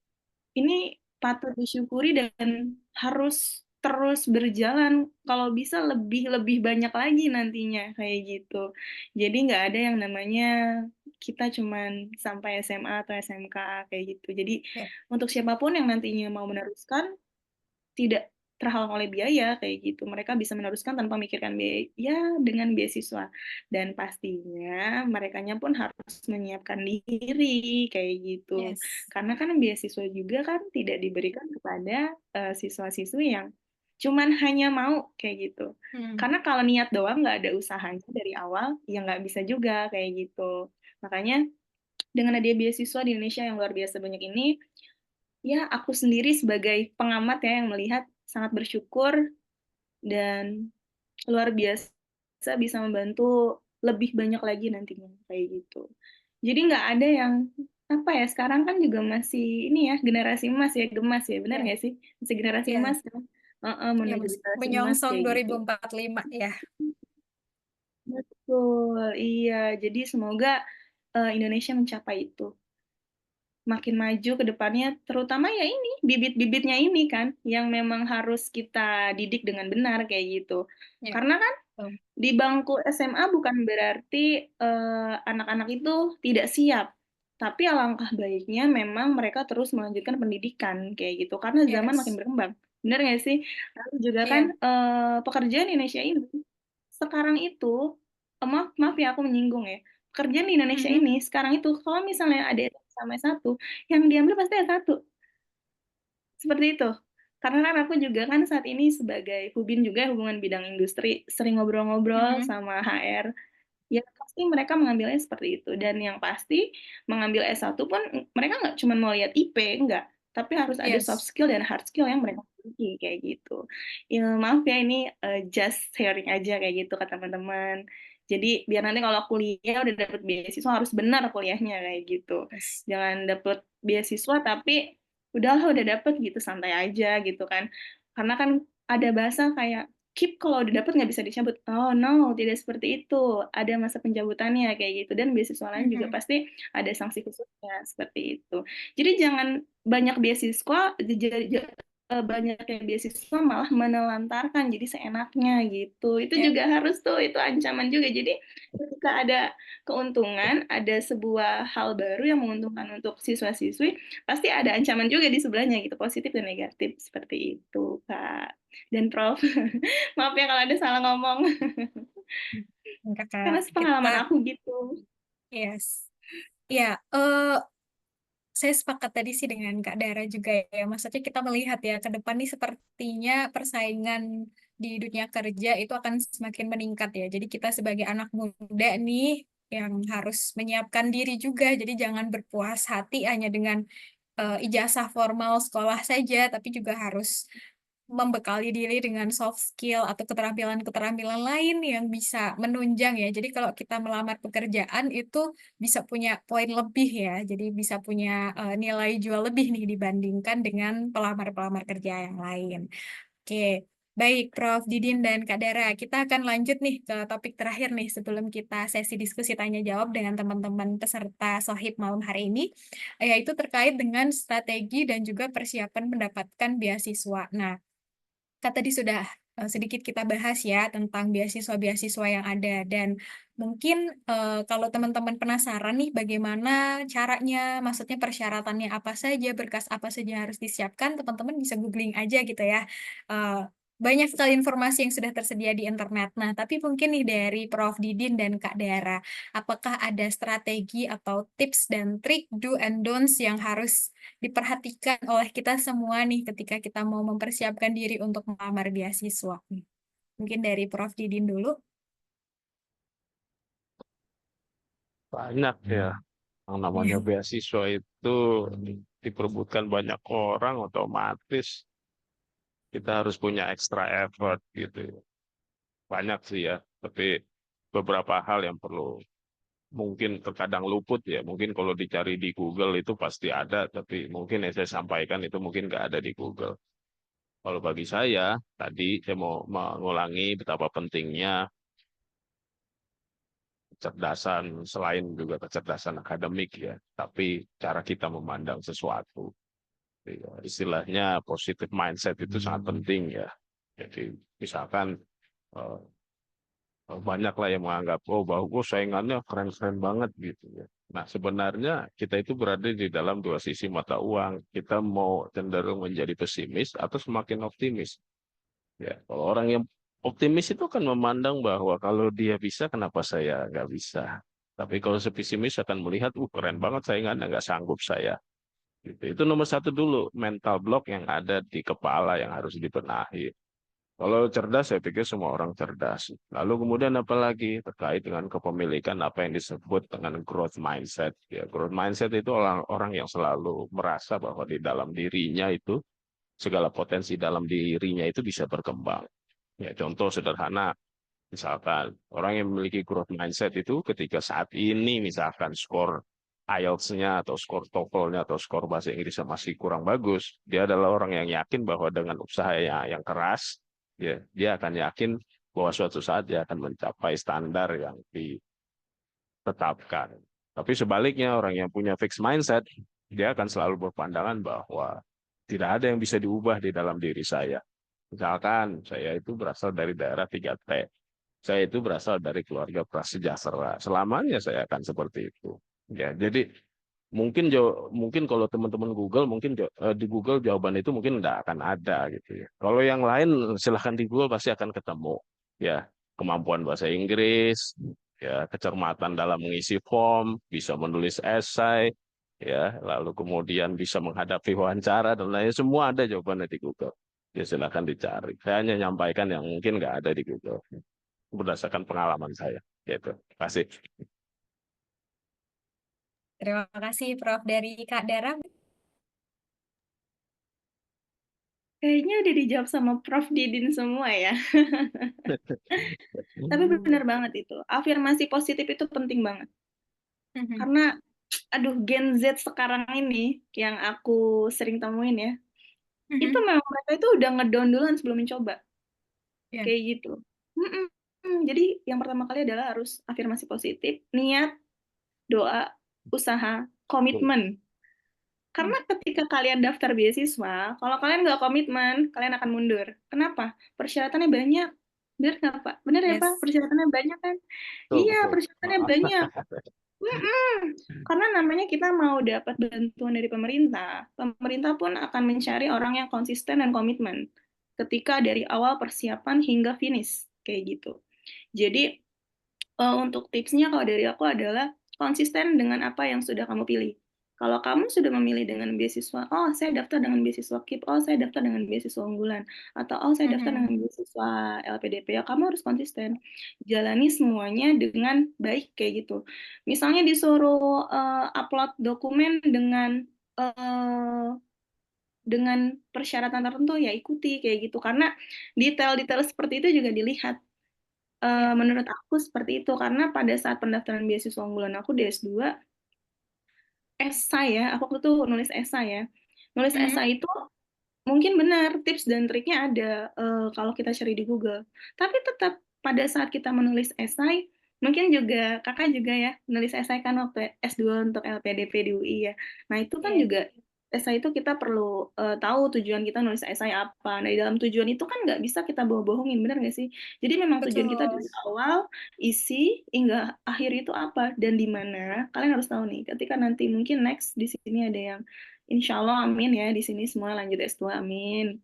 S3: ini patut disyukuri dan harus terus berjalan. Kalau bisa lebih banyak lagi nantinya kayak gitu. Jadi nggak ada yang namanya kita cuman sampai SMA atau SMK kayak gitu. Jadi
S1: Ya.
S3: untuk siapapun yang nantinya mau meneruskan, tidak terhalang oleh biaya kayak gitu. Mereka bisa meneruskan tanpa memikirkan biaya dengan beasiswa. Dan pastinya merekanya pun harus menyiapkan diri kayak gitu.
S1: Yes.
S3: Karena kan beasiswa juga kan tidak diberikan kepada siswa-siswi yang cuman hanya mau kayak gitu.
S1: Hmm.
S3: Karena kalau niat doang nggak ada usahanya dari awal, ya nggak bisa juga kayak gitu. Makanya dengan ada beasiswa di Indonesia yang luar biasa banyak ini, ya aku sendiri sebagai pengamat ya yang melihat sangat bersyukur dan luar biasa bisa membantu lebih banyak lagi nantinya kayak gitu. Jadi nggak ada yang apa ya, sekarang kan juga masih ini ya, generasi emas ya, gemas ya, benar
S1: Ya,
S3: nggak sih? Masih generasi
S1: ya,
S3: emas kan?
S1: ya,
S3: Menuju generasi emas
S1: menyongsong
S3: kayak gitu.
S1: 2045 ya.
S3: Betul, iya. Jadi semoga Indonesia mencapai itu. Makin maju ke depannya, terutama ya ini, bibit-bibitnya ini kan, yang memang harus kita didik dengan benar kayak gitu.
S1: Ya,
S3: Karena kan
S1: betul.
S3: di bangku SMA bukan berarti anak-anak itu tidak siap, tapi alangkah baiknya memang mereka terus melanjutkan pendidikan kayak gitu, karena zaman makin
S1: Yes.
S3: berkembang. Benar nggak sih? Lalu juga kan
S1: Iya.
S3: pekerjaan di Indonesia ini sekarang itu, maaf maaf ya aku menyinggung ya, pekerjaan di Indonesia
S1: Mhm.
S3: ini sekarang itu kalau misalnya ada sama S1, yang diambil pasti S1. Seperti itu. Karena kan aku juga kan saat ini sebagai Hubin juga, hubungan bidang industri, sering ngobrol-ngobrol
S1: Mhm.
S3: sama HR. Ya pasti mereka mengambilnya seperti itu. Dan yang pasti mengambil S1 pun mereka nggak cuma mau lihat IP, enggak. Tapi harus ada soft
S1: Yes.
S3: skill dan hard skill yang mereka miliki kayak gitu. Ya, maaf ya ini just sharing aja kayak gitu ke teman-teman. Jadi biar nanti kalau kuliah udah dapet beasiswa harus benar kuliahnya kayak gitu.
S1: Yes.
S3: Jangan dapet beasiswa tapi udahlah udah dapet gitu santai aja gitu kan. Karena kan ada bahasa kayak keep kalau udah dapet nggak bisa dicabut. Oh no, tidak seperti itu. Ada masa pencabutannya kayak gitu. Dan beasiswa lain juga
S1: Mhm.
S3: pasti ada sanksi khususnya seperti itu. Jadi jangan banyak beasiswa, banyak yang beasiswa malah menelantarkan jadi seenaknya gitu. Itu
S1: Ya.
S3: juga harus tuh, itu ancaman juga. Jadi ketika ada keuntungan, ada sebuah hal baru yang menguntungkan untuk siswa-siswi, pasti ada ancaman juga di sebelahnya gitu, positif dan negatif seperti itu, Kak. Dan Prof. Maaf ya kalau ada salah ngomong.
S1: Enggak, Kak.
S3: Karena
S1: Kita,
S3: pengalaman aku gitu.
S1: yes. Ya, saya sepakat tadi sih dengan Kak Dara juga ya. Maksudnya kita melihat ya ke depan nih sepertinya persaingan di dunia kerja itu akan semakin meningkat ya. Jadi kita sebagai anak muda nih yang harus menyiapkan diri juga. Jadi jangan berpuas hati hanya dengan ijazah formal sekolah saja, tapi juga harus membekali diri dengan soft skill atau keterampilan-keterampilan lain yang bisa menunjang ya. Jadi kalau kita melamar pekerjaan itu bisa punya poin lebih ya. Jadi bisa punya nilai jual lebih nih dibandingkan dengan pelamar-pelamar kerja yang lain. Oke, baik Prof. Didin dan Kak Dara. Kita akan lanjut nih ke topik terakhir nih sebelum kita sesi diskusi tanya jawab dengan teman-teman peserta Sohib malam hari ini, yaitu terkait dengan strategi dan juga persiapan mendapatkan beasiswa. Nah, Kak tadi sudah sedikit kita bahas ya tentang beasiswa-beasiswa yang ada dan mungkin kalau teman-teman penasaran nih bagaimana caranya, maksudnya persyaratannya apa saja, berkas apa saja yang harus disiapkan, teman-teman bisa googling aja gitu ya. Eh, Banyak sekali informasi yang sudah tersedia di internet. Nah, tapi mungkin nih dari Prof. Didin dan Kak Dara, apakah ada strategi atau tips dan trik do and don'ts yang harus diperhatikan oleh kita semua nih ketika kita mau mempersiapkan diri untuk melamar beasiswa. Mungkin dari Prof. Didin dulu.
S2: Banyak ya. Yang namanya
S1: Iya.
S2: beasiswa itu diperebutkan banyak orang, otomatis kita harus punya extra effort gitu. Banyak sih ya, tapi beberapa hal yang perlu mungkin terkadang luput ya. Mungkin kalau dicari di Google itu pasti ada, tapi mungkin yang saya sampaikan itu mungkin nggak ada di Google. Kalau bagi saya, tadi saya mau mengulangi betapa pentingnya kecerdasan, selain juga kecerdasan akademik ya, tapi cara kita memandang sesuatu. Ya, istilahnya positive mindset itu sangat penting ya. Jadi misalkan eh, banyak lah yang menganggap oh bahwa saingannya keren-keren banget gitu ya. Nah sebenarnya kita itu berada di dalam dua sisi mata uang. Kita mau cenderung menjadi pesimis atau semakin optimis. Ya kalau orang yang optimis itu kan memandang bahwa kalau dia bisa kenapa saya nggak bisa. Tapi kalau si pesimis akan melihat keren banget saingannya nggak sanggup saya. Gitu. Itu nomor satu dulu mental block yang ada di kepala yang harus dibenahi. Kalau cerdas, saya pikir semua orang cerdas. Lalu kemudian apa lagi terkait dengan kepemilikan apa yang disebut dengan growth mindset. Ya, growth mindset itu orang-orang yang selalu merasa bahwa di dalam dirinya itu segala potensi dalam dirinya itu bisa berkembang. Ya, contoh sederhana, Misalkan orang yang memiliki growth mindset itu ketika saat ini misalkan skor IELTS-nya atau skor TOEFL-nya atau skor bahasa Inggrisnya masih kurang bagus, dia adalah orang yang yakin bahwa dengan usaha yang keras, ya, dia akan yakin bahwa suatu saat dia akan mencapai standar yang ditetapkan. Tapi sebaliknya orang yang punya fixed mindset, dia akan selalu berpandangan bahwa tidak ada yang bisa diubah di dalam diri saya. Misalkan saya itu berasal dari daerah 3T. Saya itu berasal dari keluarga prasejahtera. Selamanya saya akan seperti itu. Ya, jadi mungkin kalau teman-teman Google di Google jawaban itu mungkin nggak akan ada gitu ya. Kalau yang lain silahkan di Google pasti akan ketemu. Ya, kemampuan bahasa Inggris, ya, kecermatan dalam mengisi form, bisa menulis esai, ya, lalu kemudian bisa menghadapi wawancara dan lain semua ada jawabannya di Google. Ya silahkan dicari. Saya hanya nyampaikan yang mungkin nggak ada di Google berdasarkan pengalaman saya. Gitu. Terima kasih.
S1: Terima kasih Prof. Dari Kak Dara.
S3: Kayaknya udah dijawab sama Prof. Didin semua ya. Tapi benar banget itu. Afirmasi positif itu penting banget. Karena, aduh, Gen Z sekarang ini yang aku sering temuin ya, itu memang mereka itu udah ngedown duluan sebelum mencoba.
S1: Ya.
S3: Kayak gitu. Jadi yang pertama kali adalah harus afirmasi positif, niat, doa, usaha, komitmen. Karena ketika kalian daftar beasiswa, kalau kalian nggak komitmen, kalian akan mundur. Kenapa? Persyaratannya banyak. Bener nggak, Pak? Bener ya, Pak?
S1: Yes.
S3: Persyaratannya banyak kan?
S2: Betul,
S3: Iya,
S2: betul.
S3: persyaratannya banyak. Karena namanya kita mau dapat bantuan dari pemerintah, pemerintah pun akan mencari orang yang konsisten dan komitmen ketika dari awal persiapan hingga finish, kayak gitu. Jadi, untuk tipsnya kalau dari aku adalah konsisten dengan apa yang sudah kamu pilih. Kalau kamu sudah memilih dengan beasiswa, oh saya daftar dengan beasiswa KIP, oh saya daftar dengan beasiswa unggulan, atau oh saya daftar dengan beasiswa LPDP, ya kamu harus konsisten. Jalani semuanya dengan baik kayak gitu. Misalnya disuruh upload dokumen dengan persyaratan tertentu, ya ikuti kayak gitu. Karena detail-detail seperti itu juga dilihat. Menurut aku seperti itu, karena pada saat pendaftaran beasiswa unggulan aku di S2, esai ya, aku tuh nulis esai ya. Nulis esai itu mungkin benar, tips dan triknya ada kalau kita cari di Google. Tapi tetap pada saat kita menulis esai, mungkin juga kakak juga ya, nulis esai kan waktu S2 untuk LPDP di UI ya. Nah itu kan
S1: Iya.
S3: juga, esai itu kita perlu tahu tujuan kita nulis esai apa. Nah di dalam tujuan itu kan nggak bisa kita bohong-bohongin, benar nggak sih? Jadi memang tujuan kita
S1: Betul.
S3: dari awal, isi, hingga akhir itu apa, dan di mana, kalian harus tahu nih, ketika nanti mungkin next di sini ada yang insya Allah amin ya di sini semua lanjut S2 amin.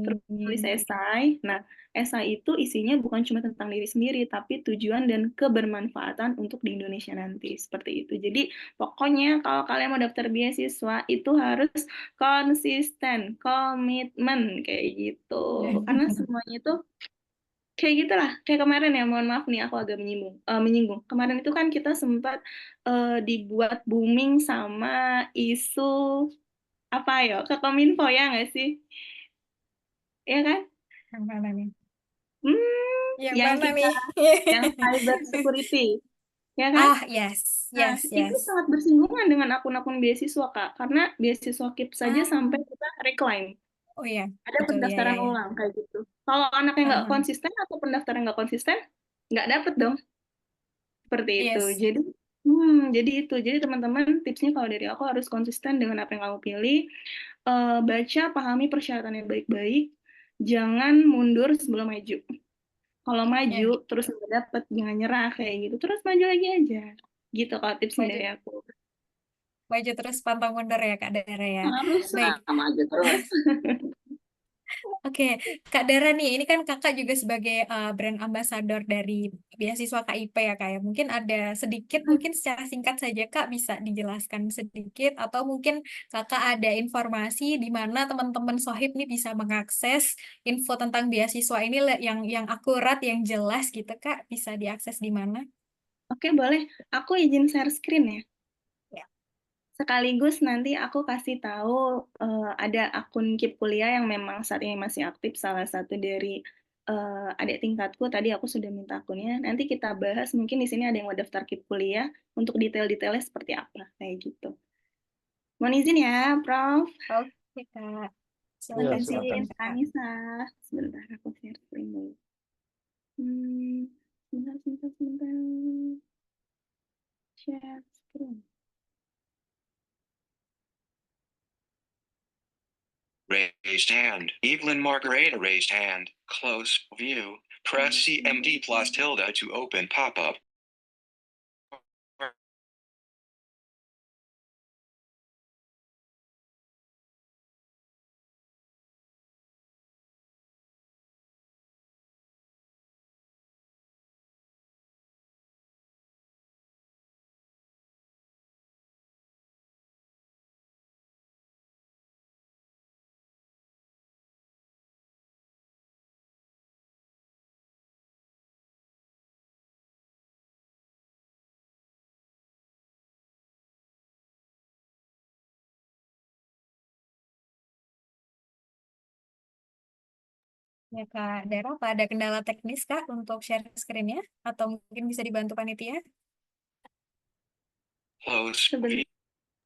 S3: Terus tulis
S1: Amin.
S3: esai. Nah, esai itu isinya bukan cuma tentang diri sendiri, tapi tujuan dan kebermanfaatan untuk di Indonesia nanti. Seperti itu. Jadi pokoknya kalau kalian mau daftar beasiswa itu harus konsisten, komitmen kayak gitu. Karena semuanya itu kayak gitulah, kayak kemarin ya, mohon maaf nih aku agak menyinggung. Kemarin itu kan kita sempat dibuat booming sama isu apa ya, ke Kominfo ya nggak sih? Ya kan?
S1: Yang mana nih? Yang
S3: Yang
S1: mana
S3: kita,
S1: nih?
S3: yang cyber security, ya kan?
S1: Ah, yes,
S3: Nah,
S1: yes,
S3: itu
S1: yes.
S3: sangat bersinggungan dengan akun-akun beasiswa, Kak. Karena beasiswa KIP saja
S1: Ah,
S3: sampai kita reclaim.
S1: oh iya,
S3: Ada
S1: betul ya, ya,
S3: pendaftaran
S1: ya.
S3: ulang kayak gitu. Kalau anaknya nggak konsisten atau pendaftaran nggak konsisten, nggak dapet dong. Seperti itu.
S1: Yes.
S3: Jadi itu. Jadi teman-teman tipsnya kalau dari aku harus konsisten dengan apa yang kamu pilih. Baca, pahami persyaratannya baik-baik. Jangan mundur sebelum maju. Kalau maju
S1: Ya,
S3: terus nggak dapet, jangan nyerah kayak gitu. Terus maju lagi aja. Gitu kalau tipsnya
S1: maju,
S3: dari aku.
S1: maju terus pantang mundur ya Kak Dara ya.
S3: Harus
S1: Baik.
S3: lah, maju terus.
S1: Oke, Kak Dara nih, ini kan kakak juga sebagai brand ambassador dari beasiswa KIP ya Kak ya. Mungkin ada sedikit, mungkin secara singkat saja Kak bisa dijelaskan sedikit, atau mungkin kakak ada informasi di mana teman-teman Sohib nih bisa mengakses info tentang beasiswa ini yang akurat, yang jelas gitu Kak, bisa diakses di mana?
S3: Oke, boleh. Aku izin share screen ya.
S1: Ya.
S3: Sekaligus nanti aku kasih tahu ada akun KIP Kuliah yang memang saat ini masih aktif, salah satu dari adik tingkatku tadi aku sudah minta akunnya. Nanti kita bahas, mungkin di sini ada yang mau daftar KIP kuliah, untuk detail-detailnya seperti apa, kayak gitu. Mohon izin ya, Prof.
S1: Oke, Kak.
S2: Iya,
S3: Mohon
S1: Silakan, silakan,
S3: izin,
S2: silakan.
S3: Kak
S1: Kak.
S3: Anissa. Sebentar, aku share screen dulu. Sebentar. Share screen.
S4: Raised hand. Evelyn Margareta raised hand. Close view. Press CMD plus tilde to open pop-up.
S1: Ya, Kak. Daerah apa ada kendala teknis, Kak, untuk share screen-nya? Atau mungkin bisa dibantu panitia?
S4: Close
S3: Sebentar.
S4: view.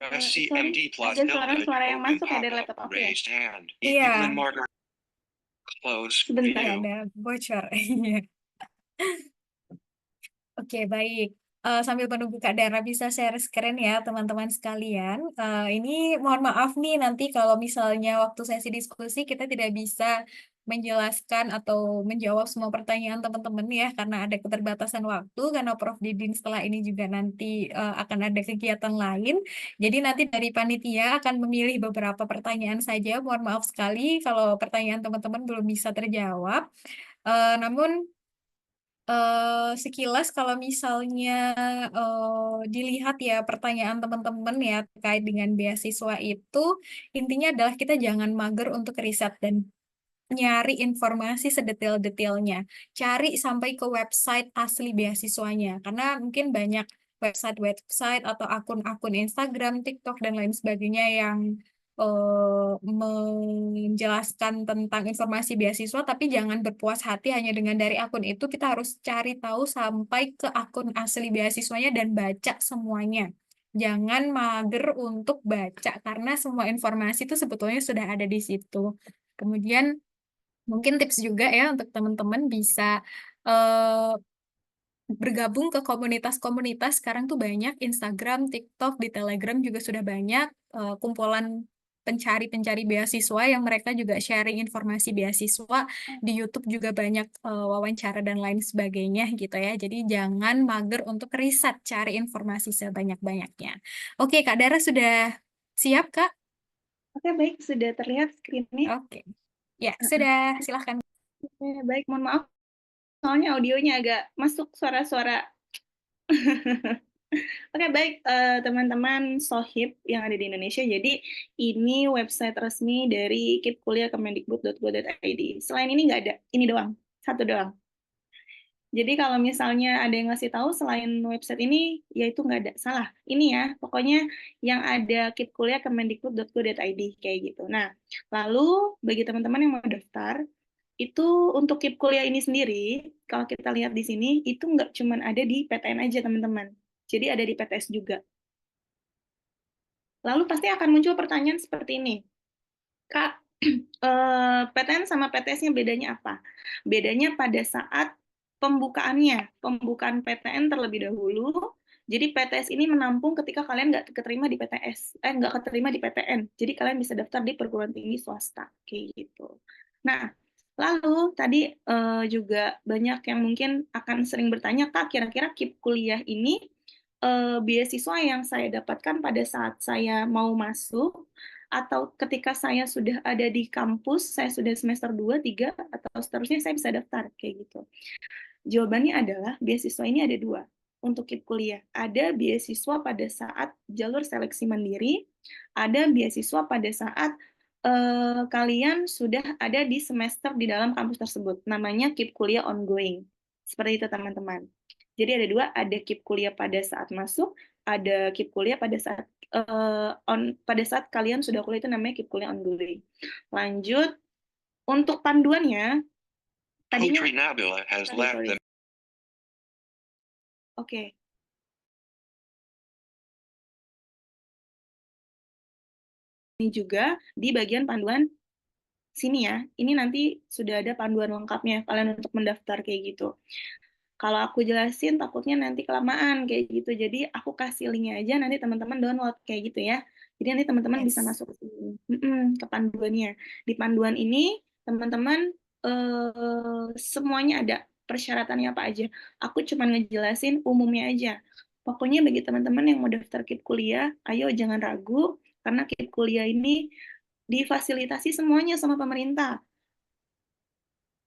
S4: Press
S3: Sorry,
S4: CMD plus
S3: ada
S4: tilde to
S3: suara-suara yang
S4: open
S3: masuk ya dari
S4: pop-up.
S3: laptop aku ya?
S4: Raised hand.
S1: Iya.
S4: Evelyn Margareta. Close
S3: Sebentar.
S1: Iya,
S4: view.
S1: ada bocor. Iya. Oke, baik. Sambil menunggu Kak Dara bisa share screen ya, teman-teman sekalian. Ini mohon maaf nih, nanti kalau misalnya waktu sesi diskusi kita tidak bisa menjelaskan atau menjawab semua pertanyaan teman-teman ya, karena ada keterbatasan waktu, karena Prof. Didin setelah ini juga nanti akan ada kegiatan lain. Jadi nanti dari panitia akan memilih beberapa pertanyaan saja. Mohon maaf sekali kalau pertanyaan teman-teman belum bisa terjawab. Namun sekilas kalau misalnya dilihat ya pertanyaan teman-teman ya terkait dengan beasiswa itu intinya adalah kita jangan mager untuk riset dan nyari informasi sedetail-detailnya. Cari sampai ke website asli beasiswanya. Karena mungkin banyak website-website atau akun-akun Instagram, TikTok, dan lain sebagainya yang menjelaskan tentang informasi beasiswa, tapi jangan berpuas hati hanya dengan dari akun itu. Kita harus cari tahu sampai ke akun asli beasiswanya dan baca semuanya. Jangan mager untuk baca, karena semua informasi itu sebetulnya sudah ada di situ. Kemudian mungkin tips juga ya untuk teman-teman bisa eh, bergabung ke komunitas-komunitas. Sekarang tuh banyak Instagram, TikTok, di Telegram juga sudah banyak kumpulan pencari-pencari beasiswa yang mereka juga sharing informasi beasiswa. Di YouTube juga banyak wawancara dan lain sebagainya gitu ya. Jadi jangan mager untuk riset, cari informasi sebanyak-banyaknya. Oke, Kak Dara sudah siap, Kak?
S3: Oke, baik. Sudah terlihat screen-nya?
S1: Oke. Ya, sudah. Silahkan.
S3: Oke, baik. Mohon maaf, soalnya audionya agak masuk suara-suara. Oke, baik, teman-teman Sohib yang ada di Indonesia. Jadi, ini website resmi dari kipkuliah.kemendikbud.go.id. Selain ini nggak ada, ini doang, satu doang. Jadi kalau misalnya ada yang ngasih tahu selain website ini, ya itu nggak ada. Salah. Ini ya, pokoknya yang ada kipkuliah.kemendikbud.go.id, kayak gitu. Nah, lalu bagi teman-teman yang mau daftar, itu untuk KIP kuliah ini sendiri, kalau kita lihat di sini, itu nggak cuma ada di PTN aja, teman-teman. Jadi ada di PTS juga. Lalu pasti akan muncul pertanyaan seperti ini. Kak, PTN sama PTS-nya bedanya apa? Bedanya pada saat pembukaannya. Pembukaan PTN terlebih dahulu. Jadi PTS ini menampung ketika kalian nggak keterima di PTS. Nggak keterima di PTN. Jadi kalian bisa daftar di perguruan tinggi swasta. Kayak gitu. Nah, lalu tadi juga banyak yang mungkin akan sering bertanya, Kak, kira-kira KIP kuliah ini beasiswa yang saya dapatkan pada saat saya mau masuk, atau ketika saya sudah ada di kampus, saya sudah semester 2, 3, atau seterusnya, saya bisa daftar, kayak gitu. Jawabannya adalah, beasiswa ini ada dua untuk KIP kuliah. Ada beasiswa pada saat jalur seleksi mandiri, ada beasiswa pada saat kalian sudah ada di semester di dalam kampus tersebut. Namanya KIP kuliah ongoing. Seperti itu, teman-teman. Jadi ada dua, ada KIP kuliah pada saat masuk, ada KIP kuliah pada saat pada saat kalian sudah kuliah, itu namanya KIP kuliah ongoing. Lanjut, untuk panduannya, Tadinya,
S4: Putri Nabila has
S3: sorry,
S4: left
S3: sorry.
S4: the
S3: Oke. Ini juga di bagian panduan sini ya. Ini nanti sudah ada panduan lengkapnya kalian untuk mendaftar kayak gitu. Kalau aku jelasin takutnya nanti kelamaan kayak gitu. Jadi aku kasih linknya aja, nanti teman-teman download kayak gitu ya. Jadi nanti teman-teman bisa
S1: Yes.
S3: masuk ke sini. Ke panduannya. Di panduan ini teman-teman semuanya ada persyaratannya apa aja. Aku cuma ngejelasin umumnya aja. Pokoknya bagi teman-teman yang mau daftar KIP kuliah, ayo jangan ragu karena KIP kuliah ini difasilitasi semuanya sama pemerintah.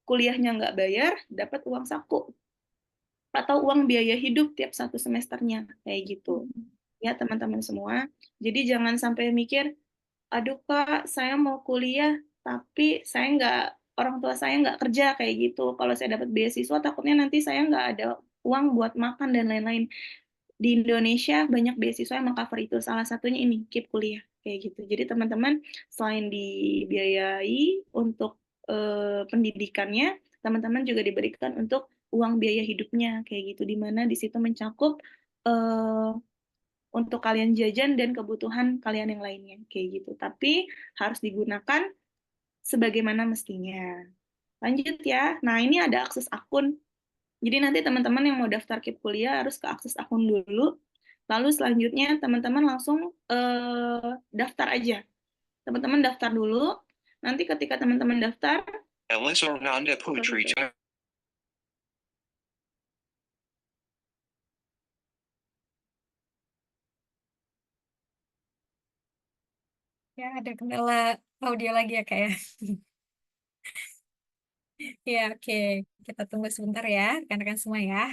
S3: Kuliahnya nggak bayar, dapat uang saku atau uang biaya hidup tiap satu semesternya kayak gitu ya teman-teman semua. Jadi jangan sampai mikir, aduh Kak, saya mau kuliah tapi saya nggak, orang tua saya nggak kerja kayak gitu. Kalau saya dapat beasiswa takutnya nanti saya nggak ada uang buat makan dan lain-lain. Di Indonesia banyak beasiswa yang mengcover itu. Salah satunya ini KIP kuliah kayak gitu. Jadi teman-teman selain dibiayai untuk pendidikannya, teman-teman juga diberikan untuk uang biaya hidupnya kayak gitu. Di mana di situ mencakup untuk kalian jajan dan kebutuhan kalian yang lainnya kayak gitu. Tapi harus digunakan sebagaimana mestinya. Lanjut ya. Nah, ini ada akses akun. Jadi nanti teman-teman yang mau daftar KIP kuliah harus ke akses akun dulu. Lalu selanjutnya teman-teman langsung daftar aja. Teman-teman daftar dulu. Nanti ketika teman-teman daftar,
S4: Elisa Nanda Putri
S1: Ya, ada kendala audio lagi ya, Kak ya. Ya, oke. Kita tunggu sebentar ya, rekan-rekan semua ya.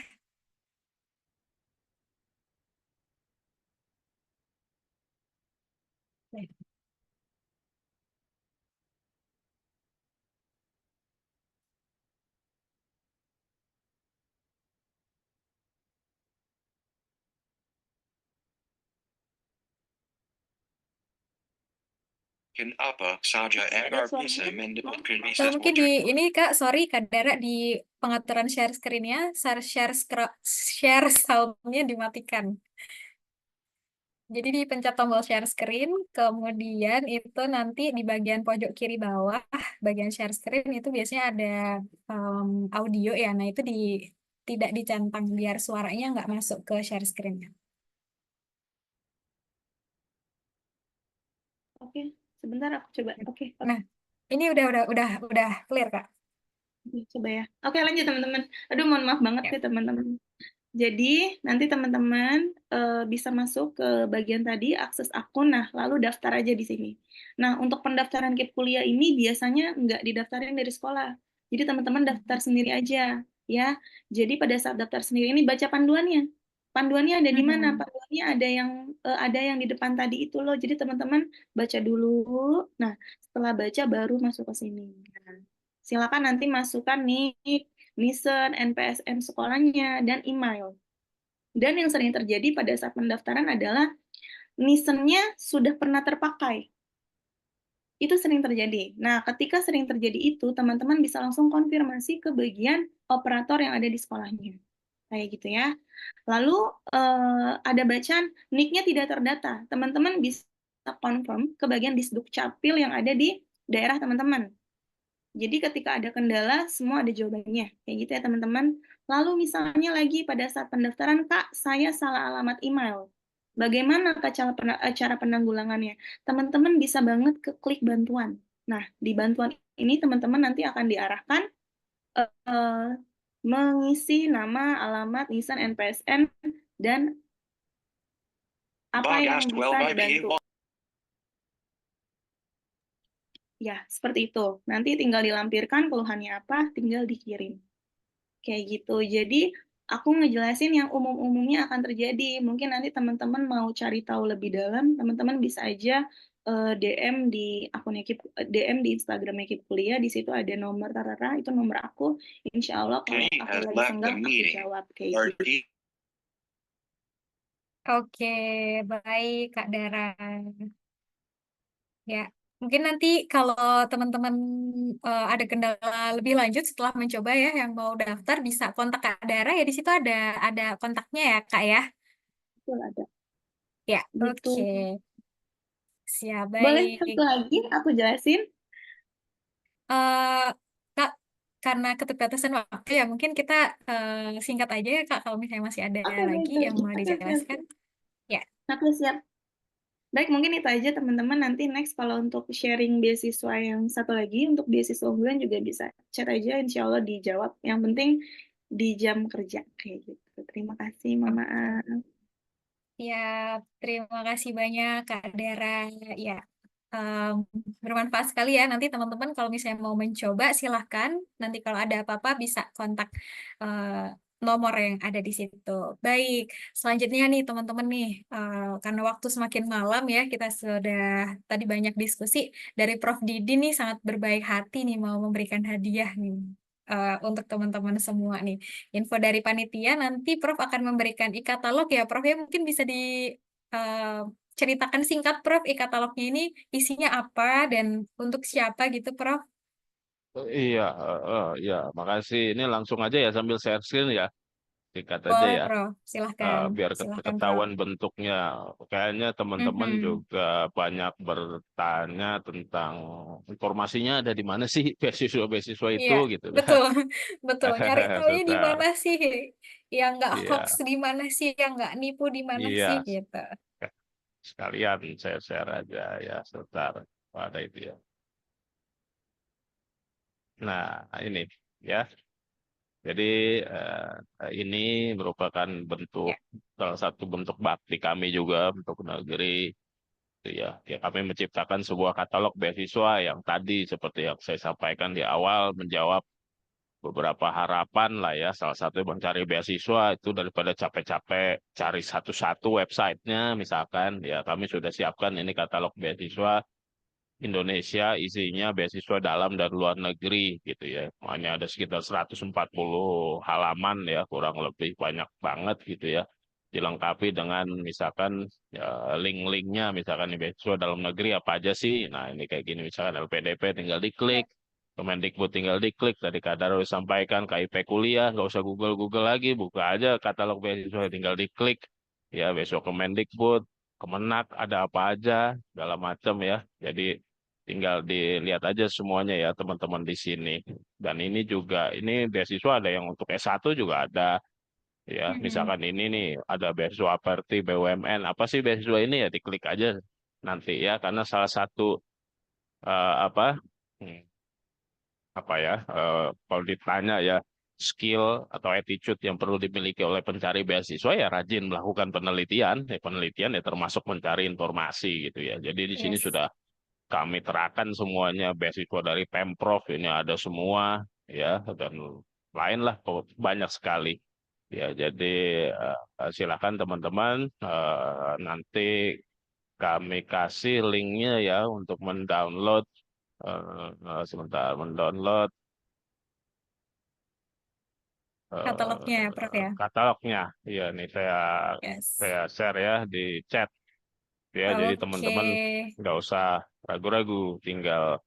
S1: Oke.
S4: apa saja agar bisa mendapatkan
S1: Atau
S4: visa
S1: mungkin di ini Kak, sorry Kak Dara, di pengaturan share screen-nya, share sound-nya dimatikan. Jadi dipencet tombol share screen, kemudian itu nanti di bagian pojok kiri bawah, bagian share screen itu biasanya ada audio ya. Nah itu tidak dicentang biar suaranya nggak masuk ke share screen-nya.
S3: oke, sebentar aku coba. Oke,
S1: Nah, ini udah clear Kak.
S3: coba ya. Oke, lanjut teman-teman. Aduh, mohon maaf banget
S1: Ya.
S3: ya teman-teman. Jadi nanti teman-teman bisa masuk ke bagian tadi akses akun, nah lalu daftar aja di sini. Nah untuk pendaftaran KIP kuliah ini biasanya nggak didaftarin dari sekolah, jadi teman-teman daftar sendiri aja ya. Jadi pada saat daftar sendiri ini baca panduannya. Panduannya ada di mana? Panduannya ada yang di depan tadi itu loh. Jadi teman-teman baca dulu. Nah setelah baca baru masuk ke sini. Nah, silakan nanti masukkan nih NISN, NPSN sekolahnya, dan email. Dan yang sering terjadi pada saat pendaftaran adalah NISN-nya sudah pernah terpakai. Itu sering terjadi. Nah, ketika sering terjadi itu, teman-teman bisa langsung konfirmasi ke bagian operator yang ada di sekolahnya. Kayak gitu ya. Lalu ada bacaan NIK-nya tidak terdata. Teman-teman bisa confirm ke bagian Disduk Capil yang ada di daerah teman-teman. Jadi ketika ada kendala, semua ada jawabannya. Kayak gitu ya teman-teman. Lalu misalnya lagi pada saat pendaftaran, Kak, saya salah alamat email. Bagaimana Kak cara penanggulangannya? Teman-teman bisa banget ke klik bantuan. Nah, di bantuan ini teman-teman nanti akan diarahkan mengisi nama, alamat, nisan, NPSN, dan apa yang bisa dibantu. Ya, seperti itu. Nanti tinggal dilampirkan keluhannya apa, tinggal dikirim. Kayak gitu. Jadi, aku ngejelasin yang umum-umumnya akan terjadi. Mungkin nanti teman-teman mau cari tahu lebih dalam, teman-teman bisa aja DM di akun DM di Instagram Ekip Kuliah. Di situ ada nomor Tarara, itu nomor aku. Insya Allah kalau aku lagi senggang, aku jawab kayak gitu.
S1: Oke, baik Kak Dara. Ya, Mungkin nanti kalau teman-teman ada kendala lebih lanjut setelah mencoba ya, yang mau daftar bisa kontak Kak Dara ya, di situ ada kontaknya ya Kak ya.
S3: Betul ada.
S1: Ya,
S3: Gitu.
S1: oke. Siap,
S3: Boleh
S1: baik.
S3: satu lagi aku jelasin?
S1: eh Kak, karena keterbatasan waktu ya, mungkin kita singkat aja ya Kak, kalau misalnya masih ada
S3: Oke, baik,
S1: lagi
S3: baik.
S1: yang mau
S3: Oke, oke, oke.
S1: dijelaskan. Ya,
S3: Oke, siap. Baik, mungkin itu aja teman-teman. Nanti next kalau untuk sharing beasiswa yang satu lagi, untuk beasiswa unggulan juga bisa chat aja, insya Allah dijawab. Yang penting di jam kerja, kayak gitu. Terima kasih, Mama.
S1: oke. Ya, terima kasih banyak Kak Dara. Ya, em, bermanfaat sekali ya. Nanti teman-teman kalau misalnya mau mencoba, silahkan. Nanti kalau ada apa-apa bisa kontak nomor yang ada di situ. Baik, selanjutnya nih teman-teman nih, karena waktu semakin malam ya, kita sudah tadi banyak diskusi. Dari Prof. Didi nih sangat berbaik hati nih mau memberikan hadiah nih. Untuk teman-teman semua nih. Info dari panitia nanti Prof akan memberikan e-katalog ya Prof ya, mungkin bisa diceritakan singkat Prof, e-katalognya ini isinya apa dan untuk siapa gitu Prof.
S2: Iya, iya, makasih. Ini langsung aja ya sambil share screen ya, singkat aja
S1: Boleh
S2: ya.
S1: Prof, silahkan.
S2: Biar
S1: Silahkan Prof.
S2: ketahuan bentuknya. Kayaknya teman-teman
S1: Mhm.
S2: juga banyak bertanya tentang informasinya ada di mana sih beasiswa-beasiswa itu
S1: Iya,
S2: gitu kan.
S1: betul. Betul. Nyari taunya di
S2: Sebentar.
S1: mana sih? Yang nggak hoax
S2: Iya,
S1: di mana sih? Yang nggak nipu di mana sih
S2: iya.
S1: gitu.
S2: Sekalian saya share aja ya, sebentar. Ada itu ya. Nah, ini ya. Jadi ini merupakan bentuk
S1: Ya.
S2: salah satu bentuk bakti kami juga untuk negeri. Gitu ya. Ya kami menciptakan sebuah katalog beasiswa yang tadi seperti yang saya sampaikan di awal menjawab beberapa harapan lah ya. Salah satu mencari beasiswa itu daripada capek-capek cari satu-satu websitenya misalkan ya kami sudah siapkan ini katalog beasiswa Indonesia isinya beasiswa dalam dan luar negeri gitu ya. Hanya ada sekitar 140 halaman ya, kurang lebih banyak banget gitu ya. Dilengkapi dengan misalkan ya, link-linknya, misalkan ini beasiswa dalam negeri apa aja sih. Nah ini kayak gini, misalkan LPDP tinggal diklik, Kemendikbud tinggal diklik, tadi Kadar udah sampaikan, KIP kuliah, nggak usah Google-Google lagi, buka aja katalog beasiswa tinggal diklik. Ya besok Kemendikbud, Kemenak ada apa aja, segala macam ya. Jadi tinggal dilihat aja semuanya ya teman-teman di sini. Dan ini juga, ini beasiswa ada yang untuk S1 juga ada. Ya,
S1: Mhm.
S2: misalkan ini nih ada beasiswa Aperti BUMN. Apa sih beasiswa ini ya diklik aja nanti ya. Karena salah satu apa hmm, apa ya kalau ditanya ya skill atau attitude yang perlu dimiliki oleh pencari beasiswa ya rajin melakukan penelitian. Penelitian ya termasuk mencari informasi gitu ya. Jadi di sini
S1: Yes.
S2: sudah kami terapkan semuanya beasiswa dari Pemprov ini ada semua ya dan lain lah banyak sekali ya jadi silakan teman-teman nanti kami kasih linknya ya untuk mendownload sebentar mendownload
S1: Katalognya ya Prof ya.
S2: katalognya ya nih saya
S1: Yes.
S2: saya share ya di chat ya jadi
S1: Oke.
S2: teman-teman nggak usah ragu-ragu tinggal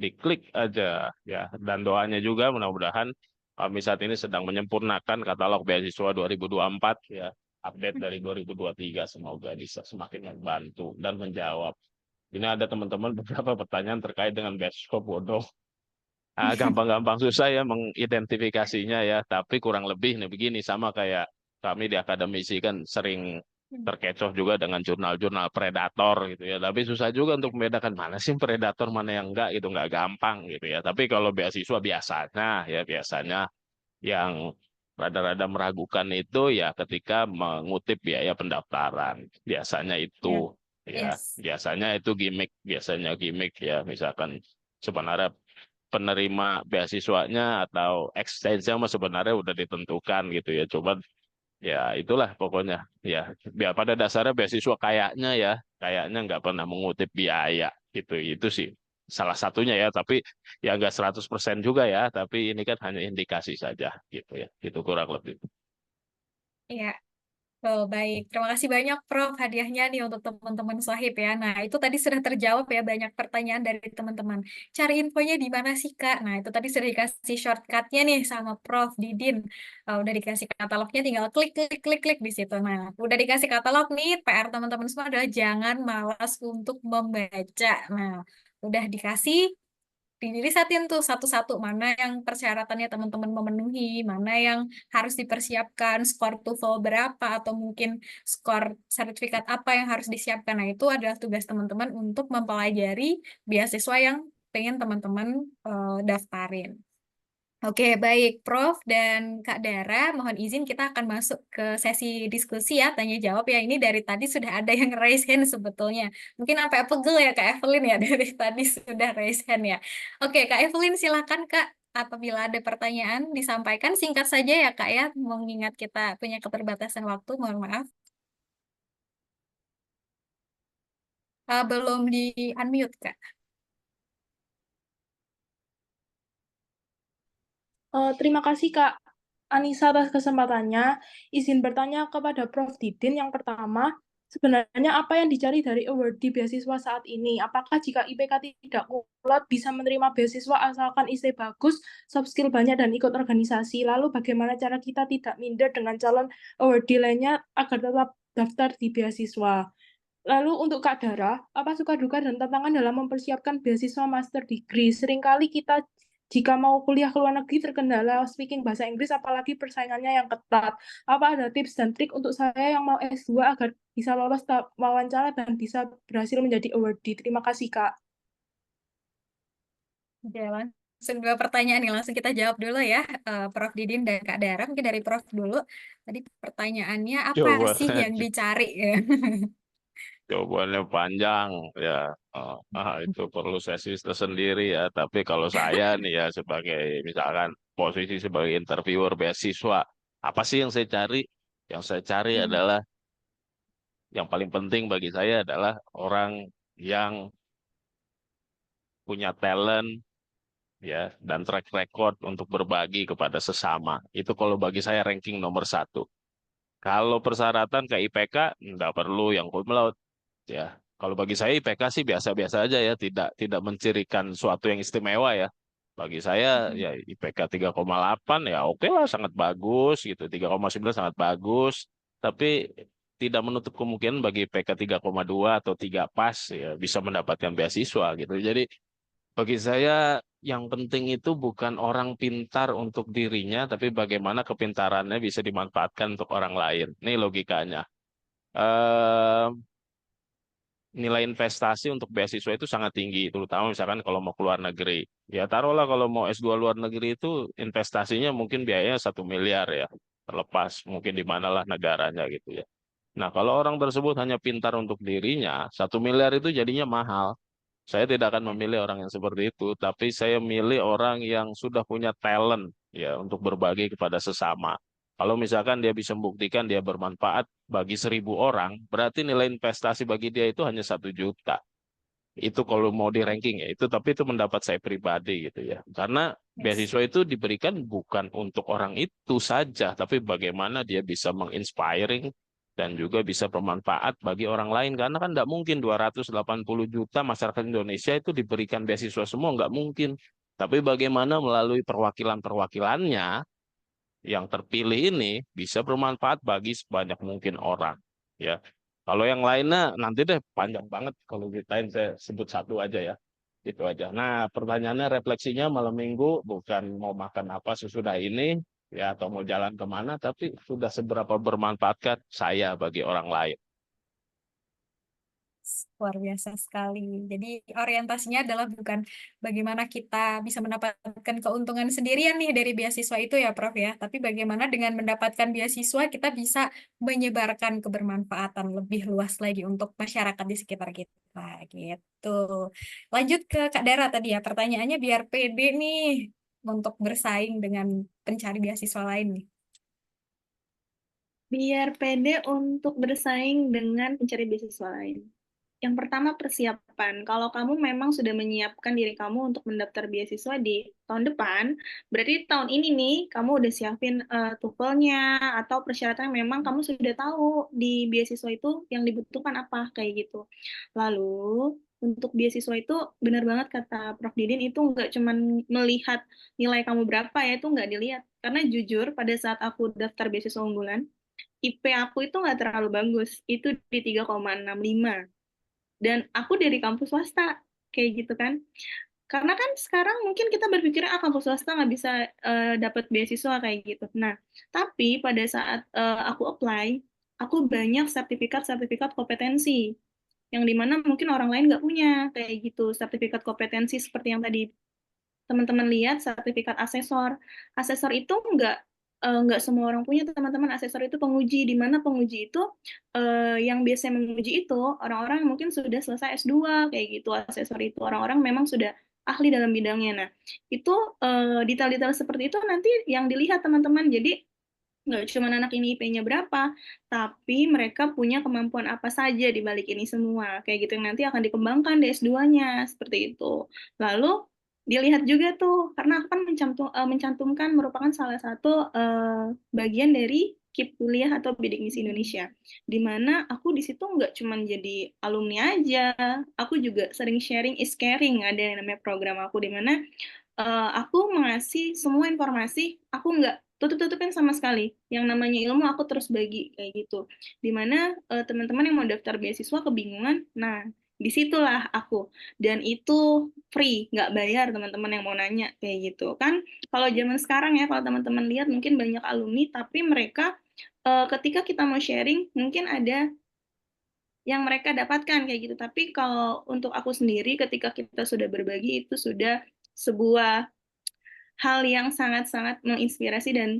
S2: diklik aja ya dan doanya juga mudah-mudahan kami saat ini sedang menyempurnakan katalog beasiswa 2024 ya update dari 2023 semoga bisa semakin membantu dan menjawab ini ada teman-teman beberapa pertanyaan terkait dengan beasiswa bodoh. Gampang-gampang susah ya mengidentifikasinya ya tapi kurang lebih nih begini sama kayak kami di akademisi kan sering terkecoh juga dengan jurnal-jurnal predator gitu ya. Tapi susah juga untuk membedakan mana sih predator, mana yang enggak gitu, nggak gampang gitu ya. Tapi kalau beasiswa biasanya ya biasanya yang rada-rada meragukan itu ya ketika mengutip biaya pendaftaran. Biasanya itu
S1: Ya.
S2: ya,
S1: Yes.
S2: biasanya gimmick ya. Misalkan sebenarnya penerima beasiswanya atau exchange-nya mah sebenarnya udah ditentukan gitu ya. Coba ya itulah pokoknya ya biar pada dasarnya beasiswa kayaknya nggak pernah mengutip biaya gitu itu sih salah satunya ya tapi ya nggak 100% juga ya tapi ini kan hanya indikasi saja gitu ya itu kurang lebih
S1: Ya. Oh, baik. Terima kasih banyak, Prof. Hadiahnya nih untuk teman-teman Sohib ya. Nah, itu tadi sudah terjawab ya banyak pertanyaan dari teman-teman. Cari infonya di mana sih, Kak? Nah, itu tadi sudah dikasih shortcutnya nih sama Prof. Didin. Udah dikasih katalognya, tinggal klik, klik, klik, klik di situ. Nah, udah dikasih katalog nih, PR teman-teman semua adalah jangan malas untuk membaca. Nah, udah dikasih, dirisetin tuh satu-satu mana yang persyaratannya teman-teman memenuhi, mana yang harus dipersiapkan, skor TOEFL berapa, atau mungkin skor sertifikat apa yang harus disiapkan. Nah, itu adalah tugas teman-teman untuk mempelajari beasiswa yang pengen teman-teman daftarin. Oke, baik, Prof. dan Kak Dara, mohon izin kita akan masuk ke sesi diskusi ya, tanya jawab ya. Ini dari tadi sudah ada yang raise hand sebetulnya. Mungkin sampai pegel ya Kak Evelyn ya, dari tadi sudah raise hand ya. Oke, Kak Evelyn silakan Kak. Apabila ada pertanyaan disampaikan singkat saja ya Kak ya, mengingat kita punya keterbatasan waktu, mohon maaf. Belum di unmute Kak.
S5: Terima kasih Kak Anissa atas kesempatannya. Izin bertanya kepada Prof. Didin yang pertama, sebenarnya apa yang dicari dari awardee beasiswa saat ini? Apakah jika IPK tidak kuat bisa menerima beasiswa asalkan IC bagus, soft skill banyak, dan ikut organisasi? Lalu bagaimana cara kita tidak minder dengan calon awardee lainnya agar tetap daftar di beasiswa? Lalu untuk Kak Dara, apa suka duka dan tantangan dalam mempersiapkan beasiswa master degree? Seringkali kita jika mau kuliah ke luar negeri terkendala speaking bahasa Inggris, apalagi persaingannya yang ketat. Apa ada tips dan trik untuk saya yang mau S2 agar bisa lolos wawancara dan bisa berhasil menjadi awardee? Terima kasih, Kak.
S1: Oke, langsung dua pertanyaan nih, langsung kita jawab dulu ya, Prof. Didin dan Kak Dara. Mungkin dari Prof dulu. Tadi pertanyaannya apa
S2: Coba
S1: sih yang dicari?
S2: jawabannya panjang ya. Itu perlu sesi tersendiri ya. Tapi kalau saya nih ya sebagai misalkan posisi sebagai interviewer beasiswa, apa sih yang saya cari? Yang saya cari adalah yang paling penting bagi saya adalah orang yang punya talent ya dan track record untuk berbagi kepada sesama. Itu kalau bagi saya ranking nomor satu. Kalau persyaratan ke IPK nggak perlu yang cum laude ya. Kalau bagi saya IPK sih biasa-biasa aja ya, tidak mencirikan suatu yang istimewa ya. Bagi saya ya IPK 3,8 ya oke lah, sangat bagus gitu. 3,9 sangat bagus, tapi tidak menutup kemungkinan bagi IPK 3,2 atau 3 pas ya bisa mendapatkan beasiswa gitu. Jadi bagi saya yang penting itu bukan orang pintar untuk dirinya, tapi bagaimana kepintarannya bisa dimanfaatkan untuk orang lain. Ini logikanya. Eh, Nilai investasi untuk beasiswa itu sangat tinggi, terutama misalkan kalau mau keluar negeri. Ya taruhlah kalau mau S2 luar negeri itu investasinya mungkin biayanya 1 miliar ya, terlepas mungkin di manalah negaranya gitu ya. Nah kalau orang tersebut hanya pintar untuk dirinya, 1 miliar itu jadinya mahal. Saya tidak akan memilih orang yang seperti itu, tapi saya milih orang yang sudah punya talent ya untuk berbagi kepada sesama. Kalau misalkan dia bisa membuktikan dia bermanfaat bagi 1.000 orang, berarti nilai investasi bagi dia itu hanya 1 juta. Itu kalau mau di ranking ya itu, tapi itu mendapat saya pribadi gitu ya. Karena
S1: Yes.
S2: beasiswa itu diberikan bukan untuk orang itu saja, tapi bagaimana dia bisa menginspiring dan juga bisa bermanfaat bagi orang lain. Karena kan nggak mungkin 280 juta masyarakat Indonesia itu diberikan beasiswa semua, nggak mungkin. Tapi bagaimana melalui perwakilan-perwakilannya yang terpilih ini bisa bermanfaat bagi sebanyak mungkin orang. Ya, kalau yang lainnya nanti deh panjang banget kalau ceritain, saya sebut satu aja ya. Itu aja. Nah, pertanyaannya refleksinya malam minggu bukan mau makan apa sesudah ini ya atau mau jalan kemana, tapi sudah seberapa bermanfaatkah saya bagi orang lain.
S1: Luar biasa sekali. Jadi orientasinya adalah bukan bagaimana kita bisa mendapatkan keuntungan sendirian nih dari beasiswa itu ya Prof ya, tapi bagaimana dengan mendapatkan beasiswa kita bisa menyebarkan kebermanfaatan lebih luas lagi untuk masyarakat di sekitar kita gitu. Lanjut ke Kak Dara tadi ya, pertanyaannya biar pede nih untuk bersaing dengan pencari beasiswa lain nih.
S3: Biar pede untuk bersaing dengan pencari beasiswa lain. yang pertama persiapan. Kalau kamu memang sudah menyiapkan diri kamu untuk mendaftar beasiswa di tahun depan, berarti tahun ini nih kamu udah siapin TOEFL-nya atau persyaratan memang kamu sudah tahu di beasiswa itu yang dibutuhkan apa kayak gitu. Lalu untuk beasiswa itu benar banget kata Prof. Didin, itu nggak cuman melihat nilai kamu berapa ya, itu nggak dilihat. Karena jujur pada saat aku daftar beasiswa unggulan, IP aku itu nggak terlalu bagus, itu di 3,65. Dan aku dari kampus swasta, kayak gitu kan. Karena kan sekarang mungkin kita berpikir, kampus swasta nggak bisa dapat beasiswa kayak gitu. Nah, tapi pada saat aku apply, aku banyak sertifikat-sertifikat kompetensi, yang dimana mungkin orang lain nggak punya, kayak gitu. Sertifikat kompetensi seperti yang tadi teman-teman lihat, sertifikat asesor. Asesor itu nggak semua orang punya, teman-teman. Asesor itu penguji, di mana penguji itu yang biasanya menguji itu orang-orang yang mungkin sudah selesai S2 kayak gitu. Asesor itu orang-orang memang sudah ahli dalam bidangnya. Nah, itu detail-detail seperti itu nanti yang dilihat teman-teman. Jadi nggak cuma anak ini IP-nya berapa, tapi mereka punya kemampuan apa saja di balik ini semua. Kayak gitu yang nanti akan dikembangkan di S2-nya, seperti itu. Lalu dilihat juga tuh, karena aku kan mencantumkan merupakan salah satu bagian dari KIP kuliah atau bidik misi Indonesia. Di mana aku di situ nggak cuma jadi alumni aja, aku juga sering sharing is caring, ada yang namanya program aku, di mana aku mengasih semua informasi, aku nggak tutup-tutupin sama sekali. Yang namanya ilmu aku terus bagi kayak gitu. Dimana teman-teman yang mau daftar beasiswa kebingungan, nah disitulah aku. Dan itu free, nggak bayar teman-teman yang mau nanya kayak gitu. Kan kalau zaman sekarang ya, kalau teman-teman lihat mungkin banyak alumni, tapi mereka ketika kita mau sharing, mungkin ada yang mereka dapatkan kayak gitu. Tapi kalau untuk aku sendiri, ketika kita sudah berbagi, itu sudah sebuah hal yang sangat-sangat menginspirasi, dan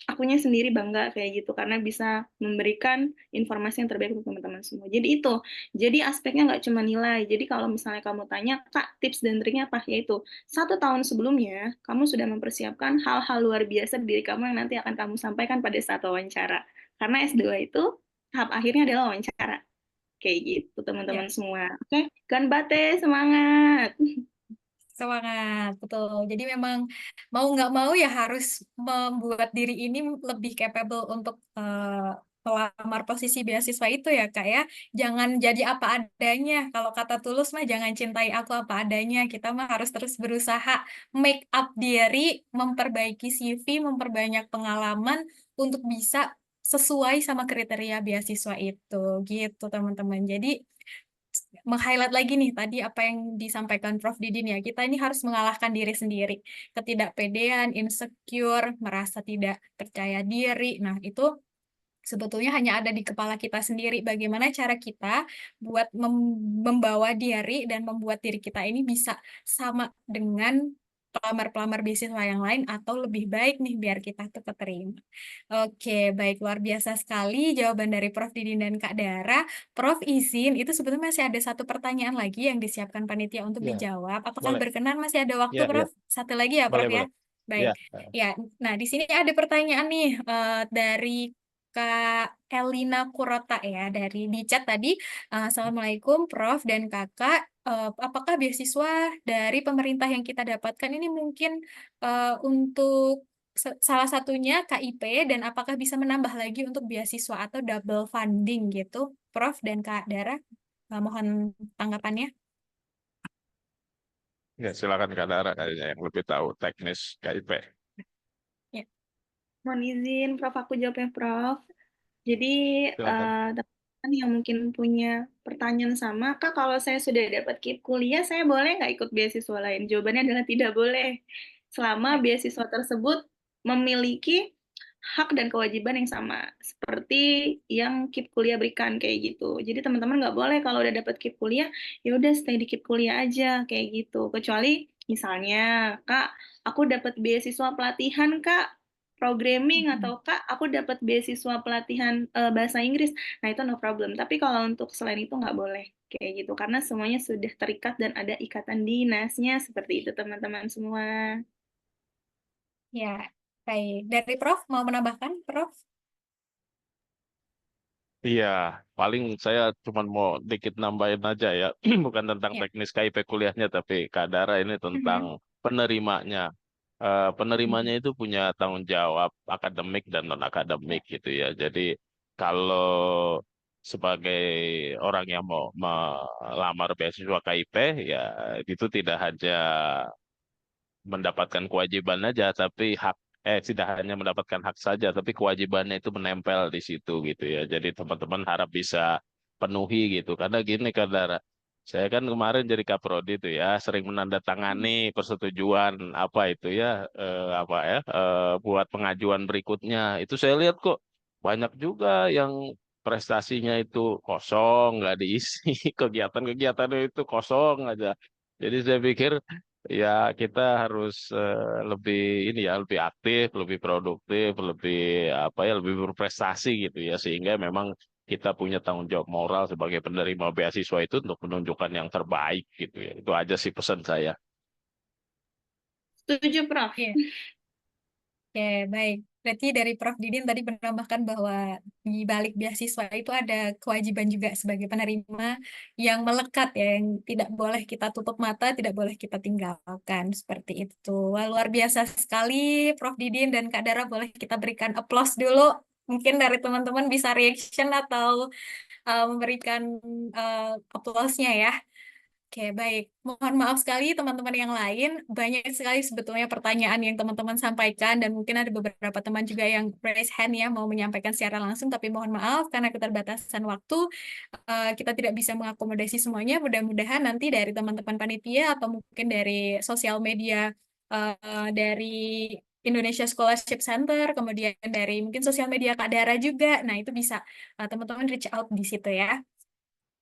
S3: akunya sendiri bangga kayak gitu karena bisa memberikan informasi yang terbaik untuk teman-teman semua. Jadi itu, jadi aspeknya nggak cuma nilai. Jadi kalau misalnya kamu tanya, Kak, tips dan triknya apa? Yaitu 1 tahun sebelumnya kamu sudah mempersiapkan hal-hal luar biasa di diri kamu yang nanti akan kamu sampaikan pada saat wawancara. Karena S2 itu tahap akhirnya adalah wawancara. Kayak gitu
S1: Ya,
S3: teman-teman semua. Oke, Ganbate, semangat.
S1: semangat, betul. Jadi memang mau nggak mau ya harus membuat diri ini lebih capable untuk melamar posisi beasiswa itu ya Kak ya. Jangan jadi apa adanya. Kalau kata Tulus mah jangan cintai aku apa adanya. Kita mah harus terus berusaha make up diri, memperbaiki CV, memperbanyak pengalaman untuk bisa sesuai sama kriteria beasiswa itu gitu teman-teman. Jadi meng-highlight lagi nih tadi apa yang disampaikan Prof. Didin ya. Kita ini harus mengalahkan diri sendiri. Ketidakpedean, insecure, merasa tidak percaya diri. Nah, itu sebetulnya hanya ada di kepala kita sendiri. Bagaimana cara kita buat membawa diri dan membuat diri kita ini bisa sama dengan pelamar-pelamar beasiswa yang lain atau lebih baik nih biar kita tuh keterima. Oke, baik, luar biasa sekali jawaban dari Prof. Didin dan Kak Dara. Prof izin, itu sebetulnya masih ada satu pertanyaan lagi yang disiapkan panitia untuk
S2: Ya,
S1: dijawab. Apakah
S2: boleh.
S1: berkenan masih ada waktu,
S2: Ya, ya,
S1: Prof? Satu lagi ya,
S2: boleh,
S1: Prof ya?
S2: boleh.
S1: Baik.
S2: Ya,
S1: Ya, nah di sini ada pertanyaan nih dari Kak Elina Kurota ya dari di chat tadi. Assalamualaikum Prof dan Kakak. Apakah beasiswa dari pemerintah yang kita dapatkan ini mungkin untuk salah satunya KIP dan apakah bisa menambah lagi untuk beasiswa atau double funding gitu, Prof dan Kak Dara? Mohon tanggapannya.
S2: ya silakan Kak Dara kayaknya yang lebih tahu teknis KIP.
S1: Ya.
S3: Mohon izin, Prof, aku jawabnya, Prof. Jadi,
S2: Silakan.
S3: teman-teman yang mungkin punya pertanyaan sama, Kak, kalau saya sudah dapat KIP kuliah, saya boleh nggak ikut beasiswa lain? Jawabannya adalah tidak boleh. Selama
S1: Ya.
S3: beasiswa tersebut memiliki hak dan kewajiban yang sama, seperti yang KIP kuliah berikan, kayak gitu. Jadi, teman-teman nggak boleh kalau udah dapat KIP kuliah, ya udah stay di KIP kuliah aja, kayak gitu. Kecuali, misalnya, Kak, aku dapat beasiswa pelatihan, Kak, programming, atau Kak, aku dapat beasiswa pelatihan bahasa Inggris. Nah, itu no problem. Tapi kalau untuk selain itu nggak boleh kayak gitu. Karena semuanya sudah terikat dan ada ikatan dinasnya. Seperti itu, teman-teman semua.
S1: Ya, baik. Dari Prof mau menambahkan, Prof?
S2: Iya, paling saya cuma mau dikit nambahin aja ya, bukan tentang
S1: Ya.
S2: teknis KIP kuliahnya, tapi Kak Dara ini tentang
S1: Mhm.
S2: penerimanya. Penerimanya itu punya tanggung jawab akademik dan non akademik gitu ya. Jadi kalau sebagai orang yang mau melamar beasiswa KIP, ya itu tidak hanya mendapatkan kewajiban aja, tapi tidak hanya mendapatkan hak saja, tapi kewajibannya itu menempel di situ gitu ya. Jadi teman-teman harap bisa penuhi gitu. Karena gini Kak Dara, saya kan kemarin jadi kaprodi itu ya, sering menandatangani persetujuan apa itu ya, buat pengajuan berikutnya. Itu saya lihat kok banyak juga yang prestasinya itu kosong, nggak diisi, kegiatan-kegiatannya itu kosong aja. Jadi saya pikir ya kita harus lebih ini ya, lebih aktif, lebih produktif, lebih apa ya, lebih berprestasi gitu ya, sehingga memang kita punya tanggung jawab moral sebagai penerima beasiswa itu untuk menunjukkan yang terbaik gitu ya. Itu aja sih pesan saya.
S3: Setuju, Prof.
S1: Iya. Oke, baik. Berarti dari Prof. Didin tadi menambahkan bahwa di balik beasiswa itu ada kewajiban juga sebagai penerima yang melekat ya, yang tidak boleh kita tutup mata, tidak boleh kita tinggalkan. Seperti itu. Wah, luar biasa sekali Prof. Didin dan Kak Dara, boleh kita berikan applause dulu. Mungkin dari teman-teman bisa reaction atau memberikan applause-nya ya. Oke, baik. Mohon maaf sekali teman-teman yang lain. Banyak sekali sebetulnya pertanyaan yang teman-teman sampaikan dan mungkin ada beberapa teman juga yang raise hand ya mau menyampaikan secara langsung, tapi mohon maaf karena keterbatasan waktu kita tidak bisa mengakomodasi semuanya. Mudah-mudahan nanti dari teman-teman panitia atau mungkin dari sosial media dari Indonesia Scholarship Center, kemudian dari mungkin sosial media Kak Dara juga. Nah, itu bisa teman-teman reach out di situ ya.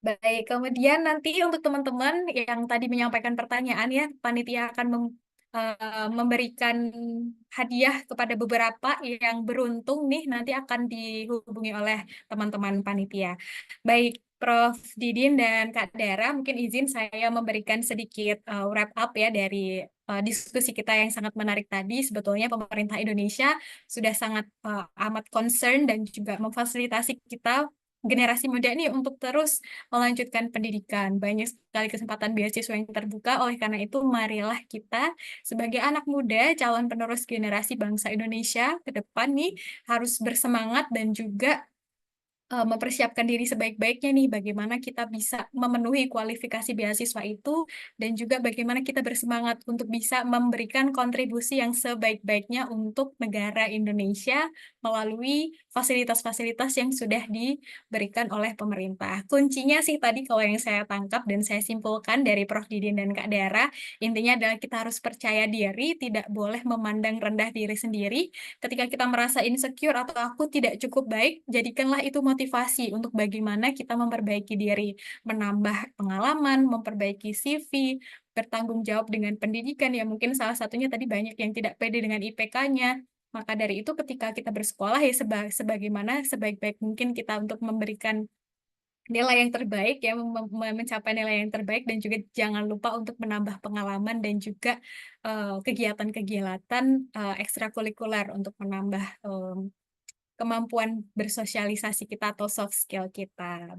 S1: Baik, kemudian nanti untuk teman-teman yang tadi menyampaikan pertanyaan ya, panitia akan memberikan hadiah kepada beberapa yang beruntung nih, nanti akan dihubungi oleh teman-teman panitia. Baik, Prof. Didin dan Kak Dara, mungkin izin saya memberikan sedikit wrap up ya dari diskusi kita yang sangat menarik tadi. Sebetulnya pemerintah Indonesia sudah sangat amat concern dan juga memfasilitasi kita generasi muda ini untuk terus melanjutkan pendidikan. Banyak sekali kesempatan beasiswa yang terbuka, oleh karena itu marilah kita sebagai anak muda, calon penerus generasi bangsa Indonesia ke depan nih harus bersemangat dan juga mempersiapkan diri sebaik-baiknya nih, bagaimana kita bisa memenuhi kualifikasi beasiswa itu, dan juga bagaimana kita bersemangat untuk bisa memberikan kontribusi yang sebaik-baiknya untuk negara Indonesia melalui fasilitas-fasilitas yang sudah diberikan oleh pemerintah. Kuncinya sih tadi kalau yang saya tangkap dan saya simpulkan dari Prof. Didin dan Kak Dara, intinya adalah kita harus percaya diri, tidak boleh memandang rendah diri sendiri. Ketika kita merasa insecure atau aku tidak cukup baik, jadikanlah itu motivasi untuk bagaimana kita memperbaiki diri, menambah pengalaman, memperbaiki CV, bertanggung jawab dengan pendidikan, ya mungkin salah satunya tadi banyak yang tidak pede dengan IPK-nya. Maka dari itu ketika kita bersekolah ya sebagaimana sebaik-baik mungkin kita untuk memberikan nilai yang terbaik ya, mencapai nilai yang terbaik, dan juga jangan lupa untuk menambah pengalaman dan juga kegiatan-kegiatan ekstrakurikuler untuk menambah kemampuan bersosialisasi kita atau soft skill kita.